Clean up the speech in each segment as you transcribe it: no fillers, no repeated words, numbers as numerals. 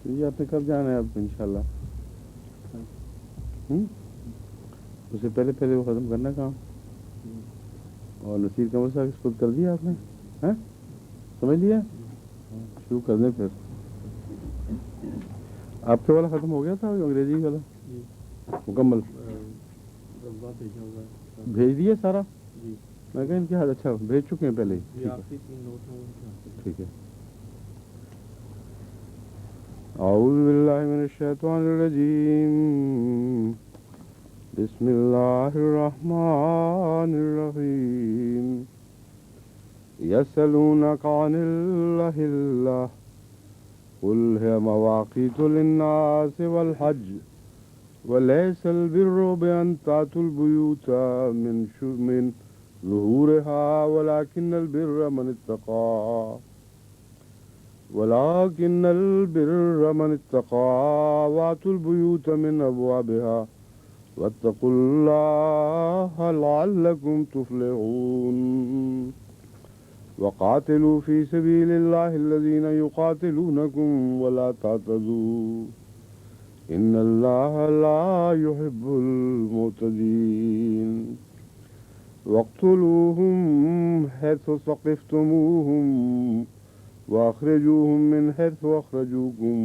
یہ آپ نے کب جانا ہے اب انشاءاللہ؟ اس سے پہلے وہ ختم کرنا کام. اور نصیر کا مسئلہ خود کر دیا آپ نے؟ سمجھ لیا؟ شروع کر دیں پھر. آپ کے والا ختم ہو گیا تھا انگریزی والا مکمل؟ بھیج دیے سارا؟ میں کہا ان کے ہاتھ اچھا بھیج چکے ہیں پہلے ہی. ٹھیک ہے. اعوذ باللہ من الشیطان الرجیم. بسم اللہ الرحمن الرحیم. یسألونک عن الأہلة قل هي مواقیت للناس والحج وليس البر بأن تأتوا البيوت من ظهورها ولكن البر من اتقى وأتوا البيوت من أبوابها واتقوا الله لعلكم تفلحون. وقاتلوا في سبيل الله الذين يقاتلونكم ولا تعتدوا إن الله لا يحب المعتدين. واقتلوهم حيث ثقفتموهم وأخرجوهم من حيث أخرجوكم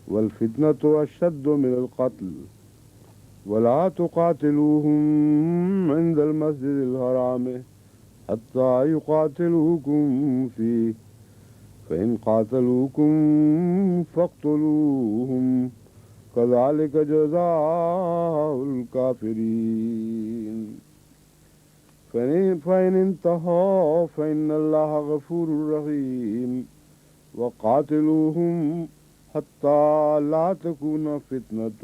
والفتنة أشد من القتل ولا تقاتلوهم عند المسجد الحرام حتى يقاتلوكم فيه فإن قاتلوكم فاقتلوهم كذلك جزاء الكافرين. فإن انتهوا فإن الله غفور رحيم. وقاتلوهم حتى لا تكون فتنة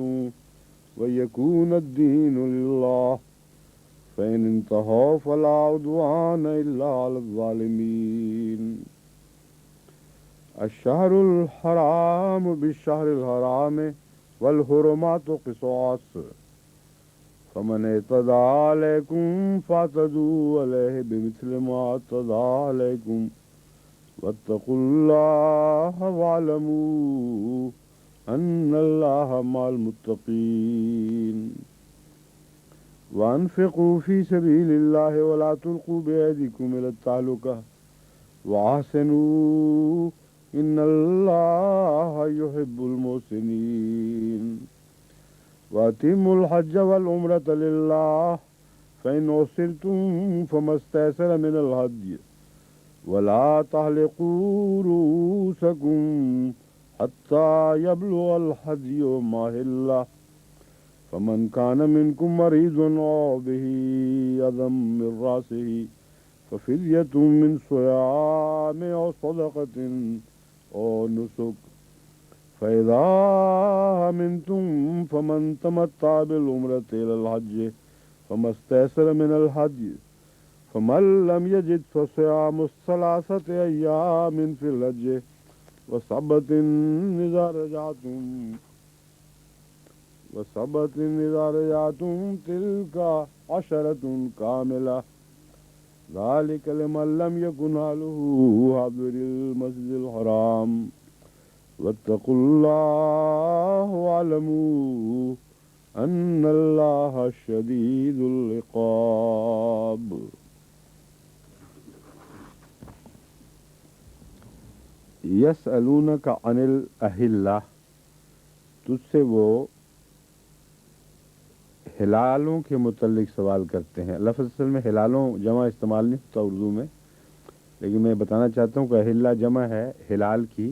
ويكون الدين لله فإن انتهوا فلا عدوان إلا على الظالمين. الشهر الحرام بالشهر الحرام والحرمات قصاص فمن اعتدى عليكم فاعتدوا عليه بمثل ما اعتدى عليكم واتقوا الله واعلموا أن الله مع المتقين. وأنفقوا في سبيل الله ولا تلقوا بأيديكم إلى التهلكة وأحسنوا إن الله يحب المحسنين. وأتموا الحج والعمرة لله فإن أحصرتم فما استيسر من الهدي ولا تحلقوا رؤوسكم حتى يبلغ الهدي محله فمن كان منكم مريض أو به أذى من رأسه ففدية من صيام أو صدقة أو نسك فإذا أمنتم فمن تمتع بالعمرة إلى الحج فما استيسر من الهدي فمن لم يجد فصيام 3 أيام في الحج وسبت إذا رجعتم تلك 10 كاملة ذلك لمن لم يكن أهله حاضر المسجد الحرام واتقوا الله واعلموا أن الله شديد العقاب. یسألونک عن الأہلة، تجھ سے وہ ہلالوں کے متعلق سوال کرتے ہیں. لفظ اصل میں ہلالوں جمع استعمال نہیں ہوتا اردو میں، لیکن میں بتانا چاہتا ہوں کہ اہلہ جمع ہے ہلال کی،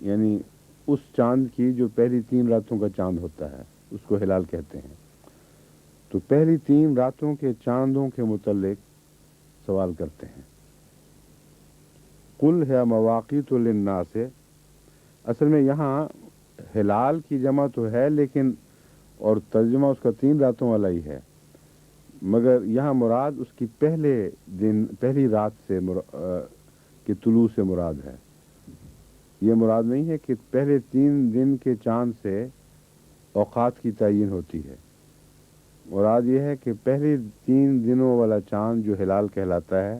یعنی اس چاند کی جو پہلی 3 راتوں کا چاند ہوتا ہے اس کو ہلال کہتے ہیں. تو پہلی 3 راتوں کے چاندوں کے متعلق سوال کرتے ہیں. قل ہے مواقیت للناس، اصل میں یہاں ہلال کی جمع تو ہے لیکن اور ترجمہ اس کا 3 راتوں والا ہی ہے، مگر یہاں مراد اس کی پہلی رات سے کے طلوع سے مراد ہے. یہ مراد نہیں ہے کہ پہلے 3 دن کے چاند سے اوقات کی تعین ہوتی ہے. مراد یہ ہے کہ پہلی 3 دنوں والا چاند جو ہلال کہلاتا ہے،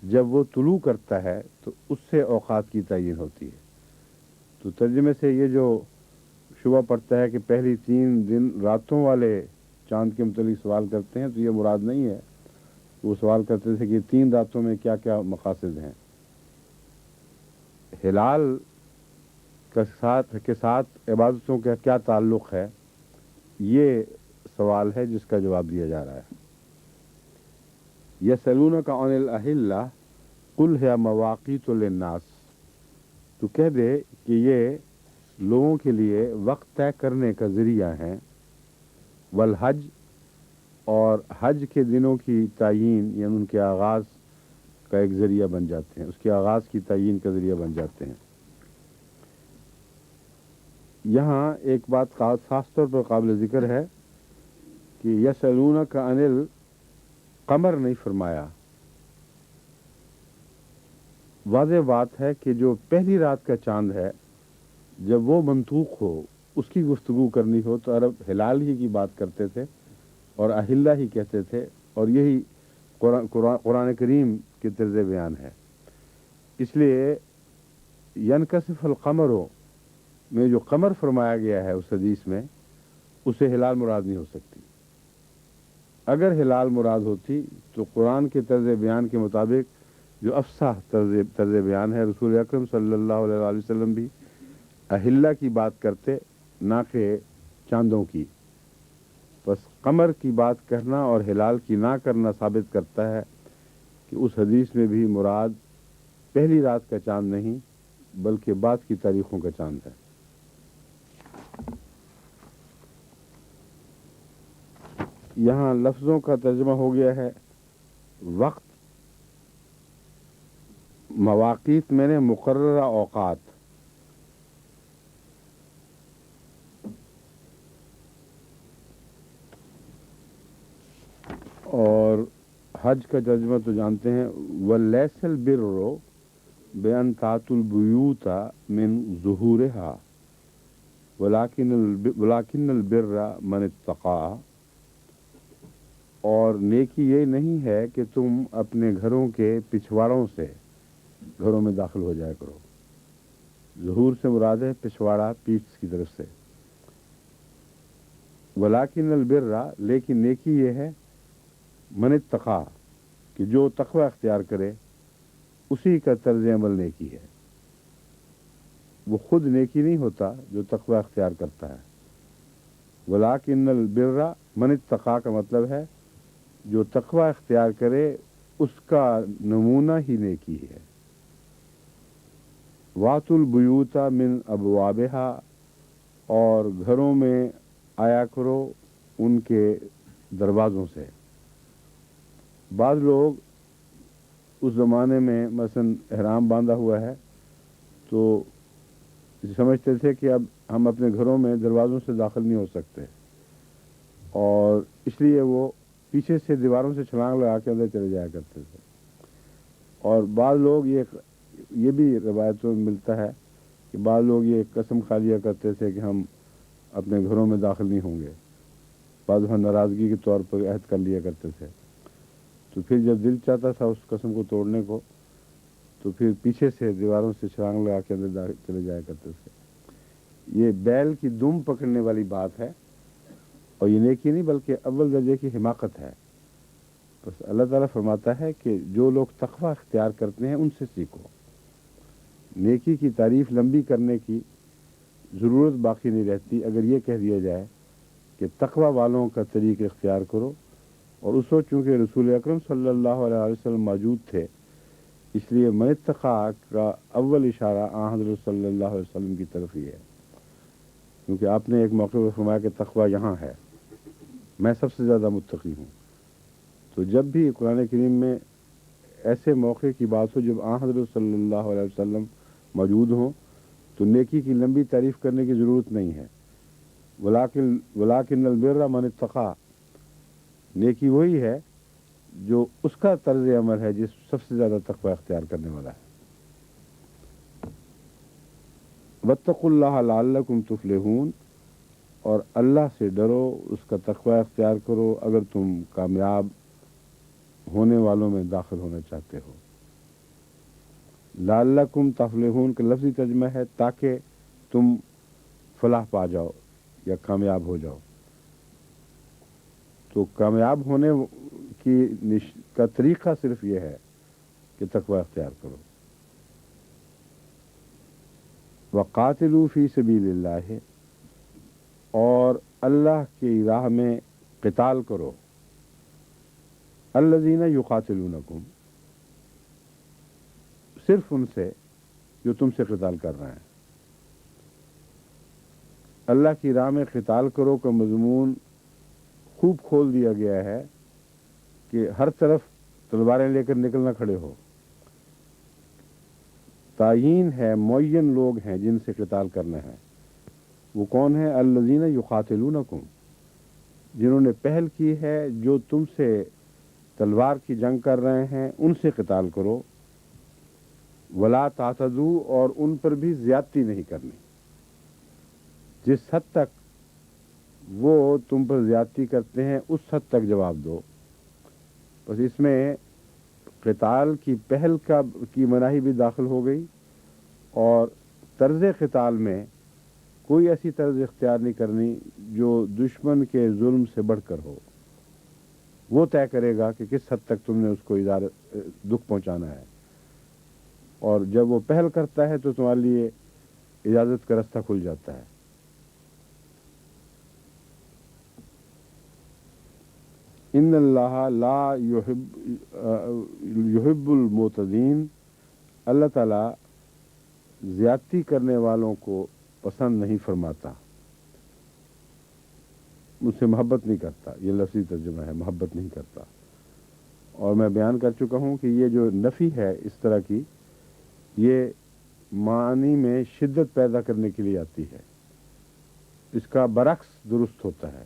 جب وہ طلوع کرتا ہے تو اس سے اوقات کی تعین ہوتی ہے۔ تو ترجمے سے یہ جو شبہ پڑتا ہے کہ پہلی 3 دن راتوں والے چاند کے متعلق سوال کرتے ہیں، تو یہ مراد نہیں ہے۔ وہ سوال کرتے تھے کہ 3 راتوں میں کیا کیا مقاصد ہیں۔ ہلال کے ساتھ عبادتوں کا کیا تعلق ہے، یہ سوال ہے جس کا جواب دیا جا رہا ہے۔ یسألونک عن الأہلہ قل ہی مواقیت للناس، تو کہہ دے کہ یہ لوگوں کے لیے وقت طے کرنے کا ذریعہ ہیں، والحج، اور حج کے دنوں کی تعیین یعنی ان کے آغاز کا ایک ذریعہ بن جاتے ہیں، اس کے آغاز کی تعیین کا ذریعہ بن جاتے ہیں۔ یہاں ایک بات خاص طور پر قابل ذکر ہے کہ یسألونک عن القمر نہیں فرمایا۔ واضح بات ہے کہ جو پہلی رات کا چاند ہے، جب وہ منطوق ہو، اس کی گفتگو کرنی ہو تو عرب ہلال ہی کی بات کرتے تھے اور اہلہ ہی کہتے تھے، اور یہی قرآن کریم کے طرز بیان ہے۔ اس لیے ینکسف القمر میں جو قمر فرمایا گیا ہے اس حدیث میں، اسے ہلال مراد نہیں ہو سکتی۔ اگر ہلال مراد ہوتی تو قرآن کے طرز بیان کے مطابق جو افصح طرز بیان ہے، رسول اکرم صلی اللہ علیہ وآلہ وسلم بھی اہلہ کی بات کرتے، نہ کہ چاندوں کی۔ بس قمر کی بات کرنا اور ہلال کی نہ کرنا ثابت کرتا ہے کہ اس حدیث میں بھی مراد پہلی رات کا چاند نہیں بلکہ بعد کی تاریخوں کا چاند ہے۔ یہاں لفظوں کا ترجمہ ہو گیا ہے وقت، مواقیت میں نے مقررہ اوقات، اور حج کا ترجمہ تو جانتے ہیں، وَلَيْسَ الْبِرُّ بِأَنْ تَأْتُوا الْبُيُوتَ مِنْ ظُهُورِهَا وَلَكِنَّ الْبِرَّ مَنِ اتَّقَىٰ، اور نیکی یہ نہیں ہے کہ تم اپنے گھروں کے پچھواڑوں سے گھروں میں داخل ہو جایا کرو۔ ظہور سے مراد ہے پچھواڑا، پیٹھ کی طرف سے۔ وَلَكِنَّ الْبِرَّ، لیکن نیکی یہ ہے من اتقا، کہ جو تقوی اختیار کرے اسی کا طرز عمل نیکی ہے۔ وہ خود نیکی نہیں ہوتا جو تقوی اختیار کرتا ہے۔ وَلَكِنَّ الْبِرَّ مَنِ اتَّقَىٰ کا مطلب ہے جو تقوی اختیار کرے اس کا نمونہ ہی نیکی ہے۔ وَأْتُوا الْبُيُوتَ مِنْ أَبْوَابِهَا، اور گھروں میں آیا کرو ان کے دروازوں سے۔ بعض لوگ اس زمانے میں مثلا احرام باندھا ہوا ہے تو سمجھتے تھے کہ اب ہم اپنے گھروں میں دروازوں سے داخل نہیں ہو سکتے، اور اس لیے وہ پیچھے سے دیواروں سے چھلانگ لگا کے اندر چلے جایا کرتے تھے۔ اور بعض لوگ یہ بھی روایتوں میں ملتا ہے کہ بعض لوگ یہ قسم کھا لیا کرتے تھے کہ ہم اپنے گھروں میں داخل نہیں ہوں گے، بعض ناراضگی کے طور پر عہد کر لیا کرتے تھے۔ تو پھر جب دل چاہتا تھا اس قسم کو توڑنے کو تو پھر پیچھے سے دیواروں سے چھلانگ لگا کے اندر چلے جایا کرتے تھے۔ یہ بیل کی دم پکڑنے والی بات ہے، اور یہ نیکی نہیں بلکہ اول درجے کی حماقت ہے۔ بس اللہ تعالیٰ فرماتا ہے کہ جو لوگ تقوی اختیار کرتے ہیں ان سے سیکھو۔ نیکی کی تعریف لمبی کرنے کی ضرورت باقی نہیں رہتی اگر یہ کہہ دیا جائے کہ تقوی والوں کا طریق اختیار کرو، اور اس وقت چونکہ رسول اکرم صلی اللہ علیہ وسلم موجود تھے، اس لیے من اتقیٰ کا اول اشارہ آن حضرت صلی اللہ علیہ وسلم کی طرف ہی ہے، کیونکہ آپ نے ایک موقع پر فرمایا کہ تقوی یہاں ہے، میں سب سے زیادہ متقی ہوں۔ تو جب بھی قرآن کریم میں ایسے موقع کی بات ہو جب آن حضرت صلی اللہ علیہ وسلم موجود ہوں تو نیکی کی لمبی تعریف کرنے کی ضرورت نہیں ہے۔ وَلَكِنَّ الْبِرَّ مَنِ اتَّقَىٰ، نیکی وہی ہے جو اس کا طرز عمل ہے جس سب سے زیادہ تقوی اختیار کرنے والا ہے۔ وَاتَّقُوا اللَّهَ لَعَلَّكُمْ تُفْلِحُونَ، اور اللہ سے ڈرو، اس کا تقوی اختیار کرو اگر تم کامیاب ہونے والوں میں داخل ہونا چاہتے ہو۔ لعلکم تفلحون کا لفظی ترجمہ ہے تاکہ تم فلاح پا جاؤ یا کامیاب ہو جاؤ۔ تو کامیاب ہونے کا طریقہ صرف یہ ہے کہ تقوی اختیار کرو۔ وقاتلوا فی سبیل اللہ، اور اللہ کی راہ میں قتال کرو۔ الذین یقاتلونکم، صرف ان سے جو تم سے قتال کر رہے ہیں۔ اللہ کی راہ میں قتال کرو کا مضمون خوب کھول دیا گیا ہے کہ ہر طرف تلواریں لے کر نکلنا کھڑے ہو۔ تعیین ہے، معین لوگ ہیں جن سے قتال کرنا ہے۔ وہ کون ہیں؟ الذین یقاتلونکم، جنہوں نے پہل کی ہے، جو تم سے تلوار کی جنگ کر رہے ہیں ان سے قتال کرو۔ ولا تعتدوا، اور ان پر بھی زیادتی نہیں کرنی۔ جس حد تک وہ تم پر زیادتی کرتے ہیں اس حد تک جواب دو۔ بس اس میں قتال کی پہل کی مناہی بھی داخل ہو گئی، اور طرز قتال میں کوئی ایسی طرز اختیار نہیں کرنی جو دشمن کے ظلم سے بڑھ کر ہو۔ وہ طے کرے گا کہ کس حد تک تم نے اس کو دکھ پہنچانا ہے، اور جب وہ پہل کرتا ہے تو تمہارے لیے اجازت کا راستہ کھل جاتا ہے۔ ان اللہ لا یحب المعتدین، اللہ تعالیٰ زیادتی کرنے والوں کو پسند نہیں فرماتا، مجھ سے محبت نہیں کرتا۔ یہ لفظی ترجمہ ہے، محبت نہیں کرتا۔ اور میں بیان کر چکا ہوں کہ یہ جو نفی ہے اس طرح کی، یہ معنی میں شدت پیدا کرنے کے لیے آتی ہے۔ اس کا برعکس درست ہوتا ہے،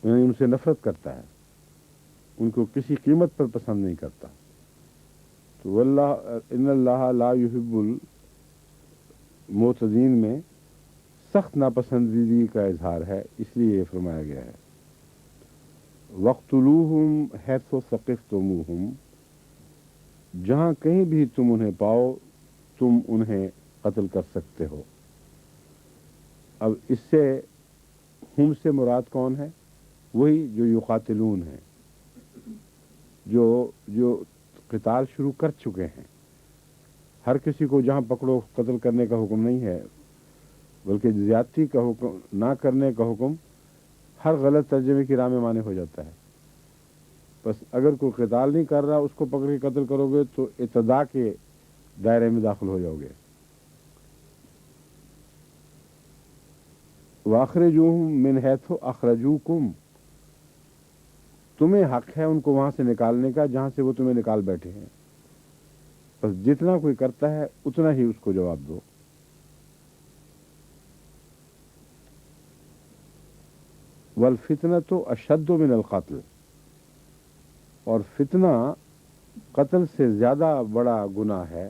یعنی ان سے نفرت کرتا ہے، ان کو کسی قیمت پر پسند نہیں کرتا۔ تو ان اللہ لا یحب المعتدین میں سخت ناپسندیدگی کا اظہار ہے، اس لیے یہ فرمایا گیا ہے۔ وَاقْتُلُوهُمْ حَيْثُ ثَقِفْتُمُوهُمْ، جہاں کہیں بھی تم انہیں پاؤ تم انہیں قتل کر سکتے ہو۔ اب اس سے ہم سے مراد کون ہے؟ وہی جو یقاتلون ہیں، جو قتال شروع کر چکے ہیں۔ ہر کسی کو جہاں پکڑو قتل کرنے کا حکم نہیں ہے، بلکہ زیادتی کا حکم نہ کرنے کا حکم ہر غلط ترجمے کی راہ میں مانے ہو جاتا ہے۔ بس اگر کوئی قتال نہیں کر رہا اس کو پکڑ کے قتل کرو گے تو اعتداء کے دائرے میں داخل ہو جاؤ گے۔ وَأَخْرِجُوهُم مِّنْ حَيْثُ أَخْرَجُوكُمْ، تمہیں حق ہے ان کو وہاں سے نکالنے کا جہاں سے وہ تمہیں نکال بیٹھے ہیں۔ بس جتنا کوئی کرتا ہے اتنا ہی اس کو جواب دو۔ وَالْفِتْنَةُ أَشَدُّ مِنَ الْقَتْلِ، اور فتنہ قتل سے زیادہ بڑا گناہ ہے۔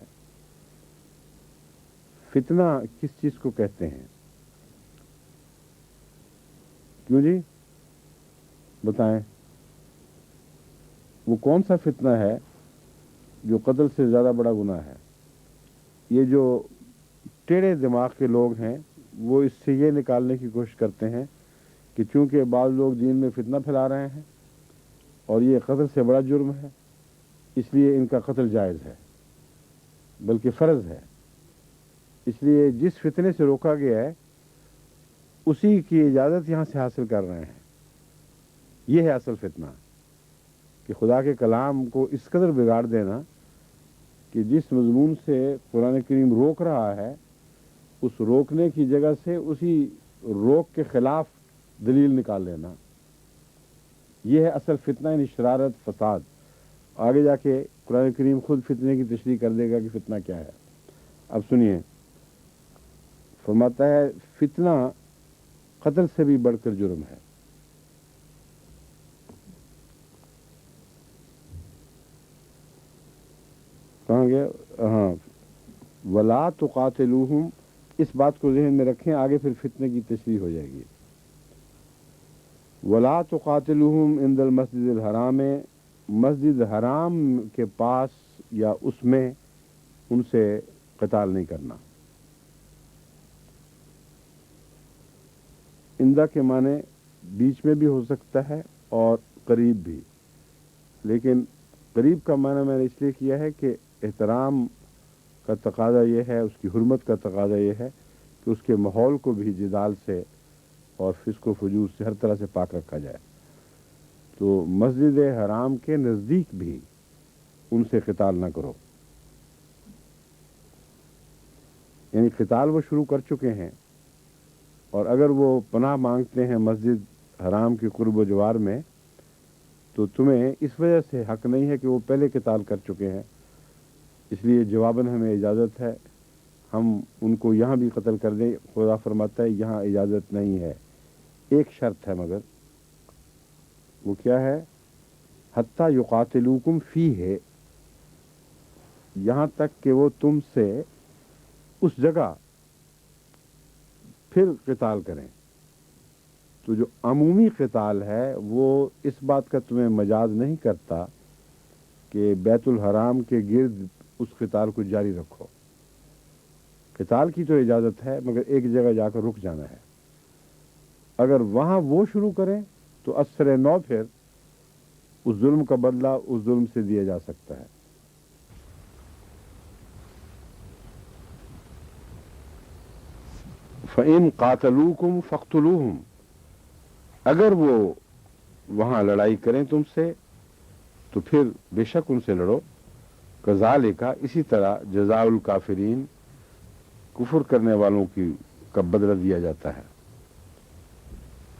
فتنہ کس چیز کو کہتے ہیں؟ کیوں جی بتائیں، وہ کون سا فتنہ ہے جو قتل سے زیادہ بڑا گناہ ہے؟ یہ جو ٹیڑھے دماغ کے لوگ ہیں وہ اس سے یہ نکالنے کی کوشش کرتے ہیں کہ چونکہ بعض لوگ دین میں فتنہ پھیلا رہے ہیں اور یہ قتل سے بڑا جرم ہے، اس لیے ان کا قتل جائز ہے، بلکہ فرض ہے۔ اس لیے جس فتنے سے روکا گیا ہے اسی کی اجازت یہاں سے حاصل کر رہے ہیں۔ یہ ہے اصل فتنہ، کہ خدا کے کلام کو اس قدر بگاڑ دینا کہ جس مضمون سے قرآن کریم روک رہا ہے اس روکنے کی جگہ سے اسی روک کے خلاف دلیل نکال لینا۔ یہ ہے اصل فتنہ، یعنی شرارت، فساد۔ آگے جا کے قرآن کریم خود فتنے کی تشریح کر دے گا کہ فتنہ کیا ہے۔ اب سنیے، فرماتا ہے فتنہ قتل سے بھی بڑھ کر جرم ہے۔ کہاں گیا؟ ہاں، وَلَا تُقَاتِلُوهُمْ اس بات کو ذہن میں رکھیں، آگے پھر فتنے کی تشریح ہو جائے گی۔ ولا تقاتلوہم عند المسجد الحرام، مسجد حرام کے پاس یا اس میں ان سے قتال نہیں کرنا۔ عندہ کے معنی بیچ میں بھی ہو سکتا ہے اور قریب بھی، لیکن قریب کا معنی میں نے اس لیے کیا ہے کہ احترام کا تقاضا یہ ہے، اس کی حرمت کا تقاضا یہ ہے کہ اس کے ماحول کو بھی جدال سے اور فسق و فجور سے ہر طرح سے پاک رکھا جائے۔ تو مسجد حرام کے نزدیک بھی ان سے قتال نہ کرو، یعنی قتال وہ شروع کر چکے ہیں، اور اگر وہ پناہ مانگتے ہیں مسجد حرام کے قرب و جوار میں تو تمہیں اس وجہ سے حق نہیں ہے کہ وہ پہلے قتال کر چکے ہیں، اس لیے جواباً ہمیں اجازت ہے ہم ان کو یہاں بھی قتل کر دیں۔ خدا فرماتا ہے یہاں اجازت نہیں ہے، ایک شرط ہے، مگر وہ کیا ہے؟ حتیٰ یقاتلوکم فیہ، یہاں تک کہ وہ تم سے اس جگہ پھر قتال کریں۔ تو جو عمومی قتال ہے وہ اس بات کا تمہیں مجاز نہیں کرتا کہ بیت الحرام کے گرد اس قتال کو جاری رکھو۔ قتال کی تو اجازت ہے، مگر ایک جگہ جا کر رک جانا ہے۔ اگر وہاں وہ شروع کریں تو اثر نو پھر اس ظلم کا بدلہ اس ظلم سے دیا جا سکتا ہے۔ فَإِن قَاتَلُوكُمْ فَاقْتُلُوهُمْ، اگر وہ وہاں لڑائی کریں تم سے تو پھر بے شک ان سے لڑو۔ کذالک، اسی طرح جزاء الکافرین، کفر کرنے والوں کا بدلہ دیا جاتا ہے۔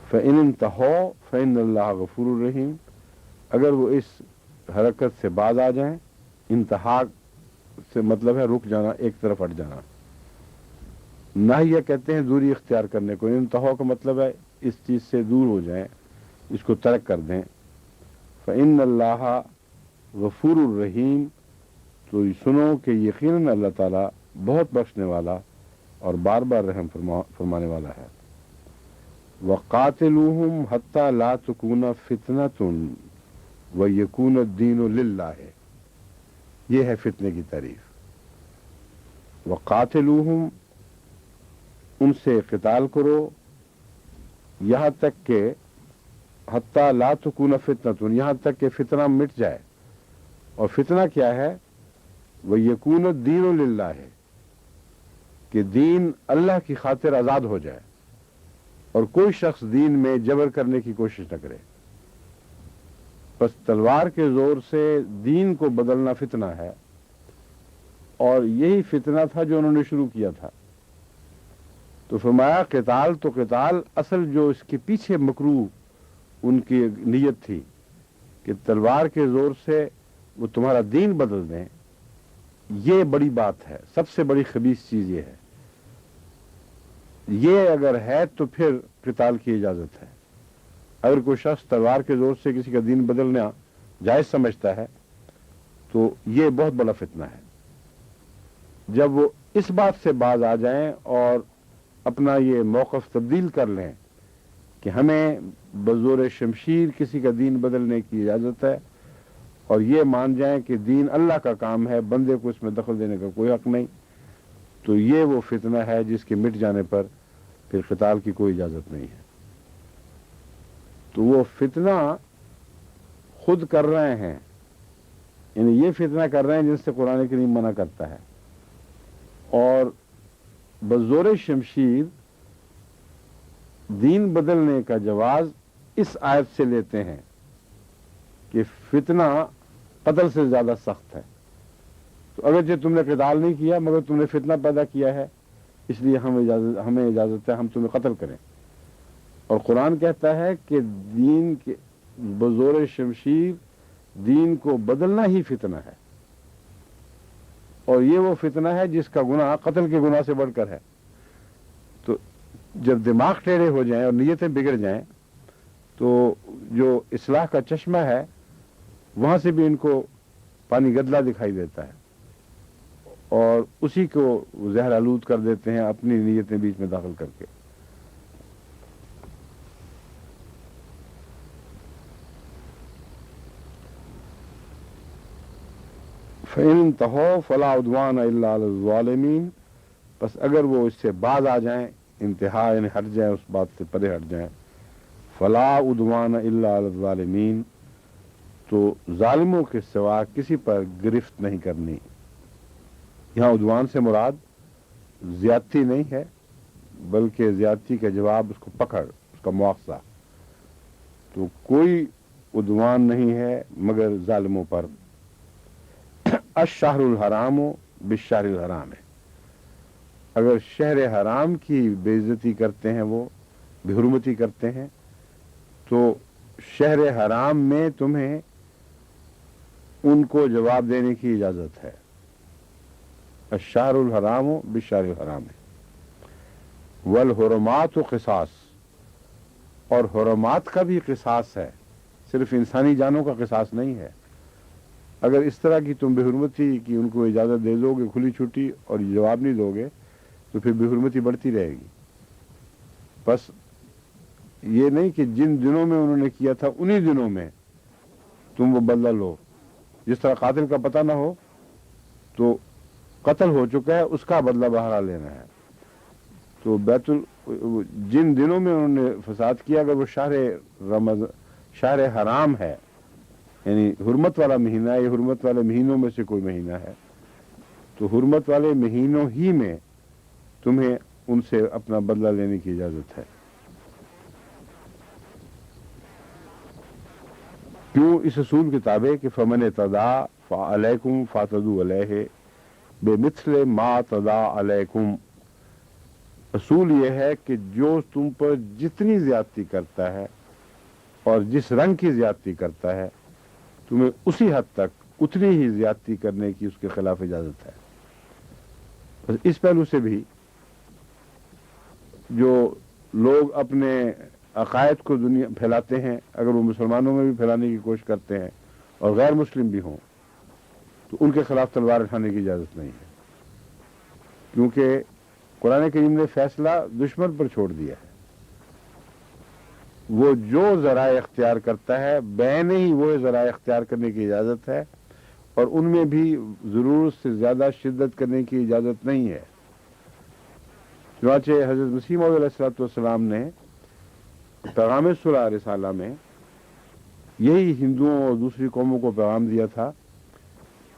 فَإِنِ انْتَهَوْا فَإِنَّ اللَّهَ غَفُورٌ رَحِيمٌ، اگر وہ اس حرکت سے باز آ جائیں، انتہا سے مطلب ہے رک جانا، ایک طرف ہٹ جانا۔ نہ یہ کہتے ہیں دوری اختیار کرنے کو، انتہا کا مطلب ہے اس چیز سے دور ہو جائیں، اس کو ترک کر دیں۔ فَإِنَّ اللَّهَ غَفُورٌ رَحِيمٌ، تو سنو کہ یقیناً اللہ تعالیٰ بہت بخشنے والا اور بار بار رحم فرمانے والا ہے۔ وَقَاتِلُوهُمْ حَتَّى لَا تَكُونَ فِتْنَةٌ وَيَكُونَ الدِّينُ لِلَّهِ، یہ ہے فتنے کی تعریف۔ وَقَاتِلُوهُمْ، ان سے قتال کرو، یہاں تک کہ حتیٰ لا تکون فتنۃ، یہاں تک کہ فتنہ مٹ جائے۔ اور فتنہ کیا ہے؟ وَيَكُونَ الدِّينُ لِلَّهِ، کہ دین اللہ کی خاطر آزاد ہو جائے اور کوئی شخص دین میں جبر کرنے کی کوشش نہ کرے۔ بس تلوار کے زور سے دین کو بدلنا فتنہ ہے، اور یہی فتنہ تھا جو انہوں نے شروع کیا تھا۔ تو فرمایا قتال تو قتال، اصل جو اس کے پیچھے مکروہ ان کی نیت تھی کہ تلوار کے زور سے وہ تمہارا دین بدل دیں، یہ بڑی بات ہے، سب سے بڑی خبیث چیز یہ ہے۔ یہ اگر ہے تو پھر قتال کی اجازت ہے۔ اگر کوئی شخص تلوار کے زور سے کسی کا دین بدلنا جائز سمجھتا ہے تو یہ بہت بڑا فتنہ ہے۔ جب وہ اس بات سے باز آ جائیں اور اپنا یہ موقف تبدیل کر لیں کہ ہمیں بزور شمشیر کسی کا دین بدلنے کی اجازت ہے، اور یہ مان جائیں کہ دین اللہ کا کام ہے، بندے کو اس میں دخل دینے کا کوئی حق نہیں، تو یہ وہ فتنہ ہے جس کے مٹ جانے پر پھر قتال کی کوئی اجازت نہیں ہے۔ تو وہ فتنہ خود کر رہے ہیں، یعنی یہ فتنہ کر رہے ہیں جن سے قرآن کریم منع کرتا ہے، اور بزور شمشیر دین بدلنے کا جواز اس آیت سے لیتے ہیں کہ فتنہ قتل سے زیادہ سخت ہے۔ تو اگرچہ تم نے قتال نہیں کیا مگر تم نے فتنہ پیدا کیا ہے، اس لیے ہمیں اجازت ہے ہم تمہیں قتل کریں۔ اور قرآن کہتا ہے کہ دین کے بزور شمشیر دین کو بدلنا ہی فتنہ ہے، اور یہ وہ فتنہ ہے جس کا گناہ قتل کے گناہ سے بڑھ کر ہے۔ تو جب دماغ ٹیڑھے ہو جائیں اور نیتیں بگڑ جائیں تو جو اصلاح کا چشمہ ہے وہاں سے بھی ان کو پانی گدلا دکھائی دیتا ہے، اور اسی کو زہر آلود کر دیتے ہیں اپنی نیتیں بیچ میں داخل کر کے. فَإِنْ انْتَهَوْا فَلَا عُدْوَانَ إِلَّا عَلَى الظَّالِمِينَ، بس اگر وہ اس سے باز آ جائیں، انتہا یعنی ہٹ جائیں، اس بات سے پرے ہٹ جائیں، فَلَا عُدْوَانَ إِلَّا عَلَى الظَّالِمِينَ، تو ظالموں کے سوا کسی پر گرفت نہیں کرنی. یہاں عدوان سے مراد زیادتی نہیں ہے، بلکہ زیادتی کا جواب اس کو پکڑ، اس کا مواخذہ. تو کوئی عدوان نہیں ہے مگر ظالموں پر. الشہر الحرام بالشہر الحرام ہے، اگر شہر حرام کی بے عزتی کرتے ہیں، وہ بے حرمتی کرتے ہیں، تو شہر حرام میں تمہیں ان کو جواب دینے کی اجازت ہے. الشہر الحرام بالشہر الحرام ہے. والحرمات قصاص، اور حرمات کا بھی قصاص ہے، صرف انسانی جانوں کا قصاص نہیں ہے. اگر اس طرح کی تم بے حرمتی کی ان کو اجازت دے دو گے کھلی چھٹی اور جواب نہیں دو گے تو پھر بے حرمتی بڑھتی رہے گی. بس یہ نہیں کہ جن دنوں میں انہوں نے کیا تھا انہی دنوں میں تم وہ بدلہ لو. جس طرح قاتل کا پتہ نہ ہو تو قتل ہو چکا ہے، اس کا بدلہ بہرحال لینا ہے. تو جن دنوں میں انہوں نے فساد کیا، اگر وہ شہر حرام ہے، یعنی حرمت والا مہینہ ہے، یا حرمت والے مہینوں میں سے کوئی مہینہ ہے، تو حرمت والے مہینوں ہی میں تمہیں ان سے اپنا بدلہ لینے کی اجازت ہے. کیوں؟ اس اصول کے تابع کہ فمن اعتدی فعلیکم فاعتدوا علیہ بمثل ما اعتدی علیکم. اصول یہ ہے کہ جو تم پر جتنی زیادتی کرتا ہے اور جس رنگ کی زیادتی کرتا ہے، تمہیں اسی حد تک اتنی ہی زیادتی کرنے کی اس کے خلاف اجازت ہے. بس اس پہلو سے بھی جو لوگ اپنے عقائد کو دنیا پھیلاتے ہیں، اگر وہ مسلمانوں میں بھی پھیلانے کی کوشش کرتے ہیں اور غیر مسلم بھی ہوں، تو ان کے خلاف تلوار اٹھانے کی اجازت نہیں ہے، کیونکہ قرآن کریم نے فیصلہ دشمن پر چھوڑ دیا ہے. وہ جو ذرائع اختیار کرتا ہے، بین ہی وہ ذرائع اختیار کرنے کی اجازت ہے، اور ان میں بھی ضرورت سے زیادہ شدت کرنے کی اجازت نہیں ہے. چنانچہ حضرت مسیح موعود علیہ السلام نے پیغام صلح رسالہ میں یہی ہندوؤں اور دوسری قوموں کو پیغام دیا تھا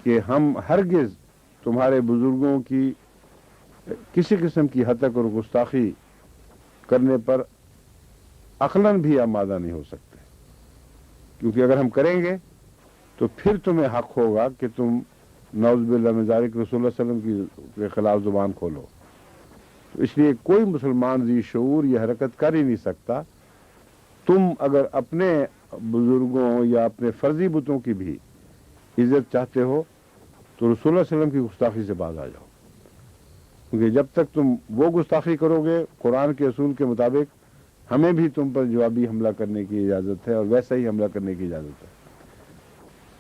کہ ہم ہرگز تمہارے بزرگوں کی کسی قسم کی ہتک اور گستاخی کرنے پر عقلاً بھی آمادہ نہیں ہو سکتے، کیونکہ اگر ہم کریں گے تو پھر تمہیں حق ہوگا کہ تم نعوذ باللہ من ذالک رسول اللہ صلی اللہ علیہ وسلم کے خلاف زبان کھولو. تو اس لیے کوئی مسلمان ذی شعور یہ حرکت کر ہی نہیں سکتا. تم اگر اپنے بزرگوں یا اپنے فرضی بتوں کی بھی عزت چاہتے ہو تو رسول اللہ علیہ وسلم کی گستاخی سے باز آ جاؤ، کیونکہ جب تک تم وہ گستاخی کرو گے، قرآن کے اصول کے مطابق ہمیں بھی تم پر جوابی حملہ کرنے کی اجازت ہے اور ویسا ہی حملہ کرنے کی اجازت ہے.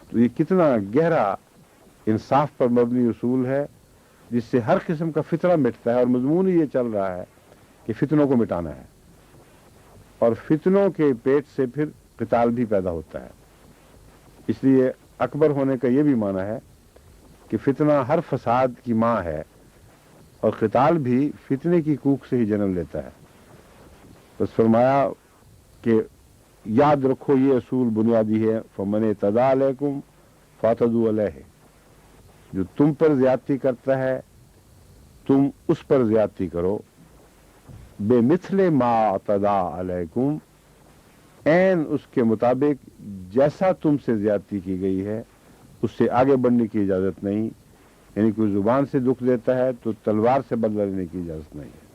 تو یہ کتنا گہرا انصاف پر مبنی اصول ہے، جس سے ہر قسم کا فتنہ مٹتا ہے، اور مضمون یہ چل رہا ہے کہ فتنوں کو مٹانا ہے، اور فتنوں کے پیٹ سے پھر قتال بھی پیدا ہوتا ہے. اس لیے اکبر ہونے کا یہ بھی معنی ہے کہ فتنہ ہر فساد کی ماں ہے، اور قتال بھی فتنے کی کوکھ سے ہی جنم لیتا ہے. بس فرمایا کہ یاد رکھو یہ اصول بنیادی ہے، فمن اعتدی علیکم فاعتدوا علیہ. جو تم پر زیادتی کرتا ہے تم اس پر زیادتی کرو. بے مثل ما اعتدی علیکم، عین اس کے مطابق جیسا تم سے زیادتی کی گئی ہے اس سے آگے بڑھنے کی اجازت نہیں. یعنی کوئی زبان سے دکھ دیتا ہے تو تلوار سے بدلہ لینے کی اجازت نہیں ہے،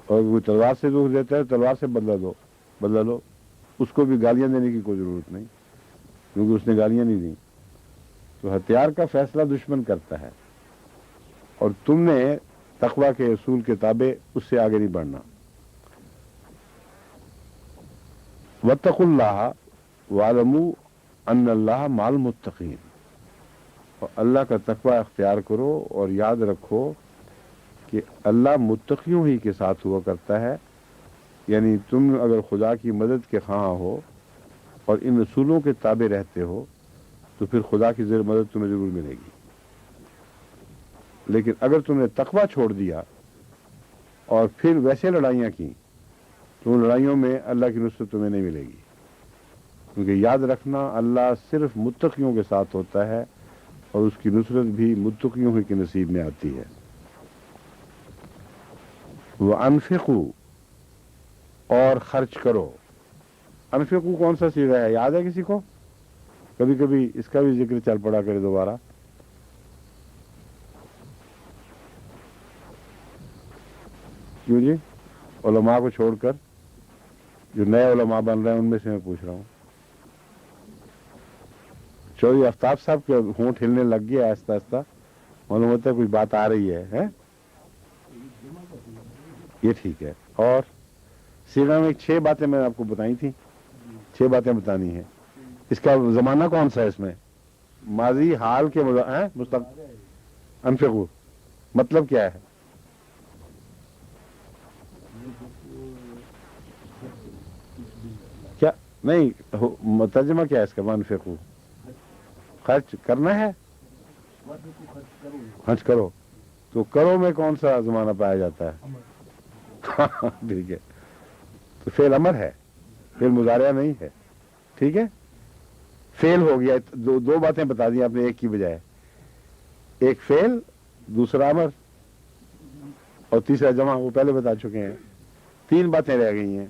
اور کوئی تلوار سے دکھ دیتا ہے تلوار سے بدلہ لو. اس کو بھی گالیاں دینے کی کوئی ضرورت نہیں، کیونکہ اس نے گالیاں نہیں دیں. تو ہتھیار کا فیصلہ دشمن کرتا ہے، اور تم نے تقوی کے اصول کے تابع اس سے آگے نہیں بڑھنا. واتقوا اللہ واعلموا ان اللہ مع المتقین، اور اللہ کا تقوی اختیار کرو اور یاد رکھو کہ اللہ متقیوں ہی کے ساتھ ہوا کرتا ہے. یعنی تم اگر خدا کی مدد کے خواہاں ہو اور ان اصولوں کے تابع رہتے ہو تو پھر خدا کی مدد تمہیں ضرور ملے گی. لیکن اگر تم نے تقوی چھوڑ دیا اور پھر ویسے لڑائیاں کی تو ان لڑائیوں میں اللہ کی نصرت تمہیں نہیں ملے گی. کیونکہ یاد رکھنا اللہ صرف متقیوں کے ساتھ ہوتا ہے اور اس کی نصرت بھی متقیوں ہی کے نصیب میں آتی ہے. وَأَنفِقُوا اور خرچ کرو. انفقو کون سا صیغہ ہے یاد ہے کسی کو؟ کبھی کبھی اس کا بھی ذکر چل پڑا کرے دوبارہ. کیوں جی؟ علماء کو چھوڑ کر جو نئے علماء بن رہے ہیں ان میں سے میں پوچھ رہا ہوں. چودھری آفتاب صاحب کے ہونٹ ہلنے لگ گیا آہستہ آہستہ، معلوم ہوتا ہے کوئی بات آ رہی ہے. یہ ٹھیک ہے. اور سیرہ میں 6 باتیں میں نے آپ کو بتائی تھیں، 6 باتیں بتانی ہیں. اس کا زمانہ کون سا ہے؟ اس میں ماضی حال کے مستقبل. انفقو مطلب کیا ہے؟ کیا نہیں ترجمہ کیا ہے اس کا؟ انفقو خرچ کرنا ہے، خرچ کرو. تو کرو میں کون سا زمانہ پایا جاتا ہے؟ ٹھیک ہے. تو فعل امر ہے، فعل مضارعہ نہیں ہے. ٹھیک ہے، فعل ہو گیا. دو باتیں بتا دی آپ نے ایک کی بجائے. ایک فعل، دوسرا امر اور تیسرا جمع، وہ پہلے بتا چکے ہیں. 3 باتیں رہ گئی ہیں.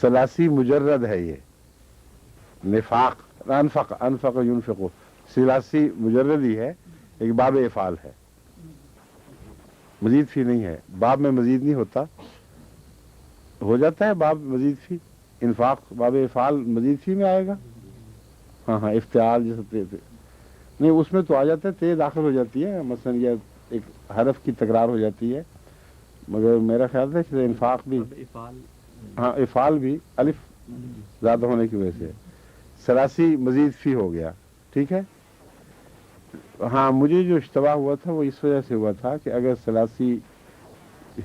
ثلاثی مجرد ہے یہ نفاق. انفق ينفق ثلاثی مجرد ہی ہے، ایک باب افعال ہے، مزید فی نہیں ہے. باب میں مزید نہیں ہوتا، ہو جاتا ہے باب مزید فی. انفاق باب افعال مزید فی میں آئے گا. ہاں افتعال جیسے نہیں، اس میں تو آ جاتا ہے، تے داخل ہو جاتی ہے. مثلا یہ ایک حرف کی تکرار ہو جاتی ہے، مگر میرا خیال ہے کہ انفاق بھی، ہاں افعال بھی الف زیادہ ہونے کی وجہ سے ثلاثی مزید فی ہو گیا. ٹھیک ہے. ہاں مجھے جو اشتباہ ہوا تھا وہ اس وجہ سے ہوا تھا کہ اگر ثلاثی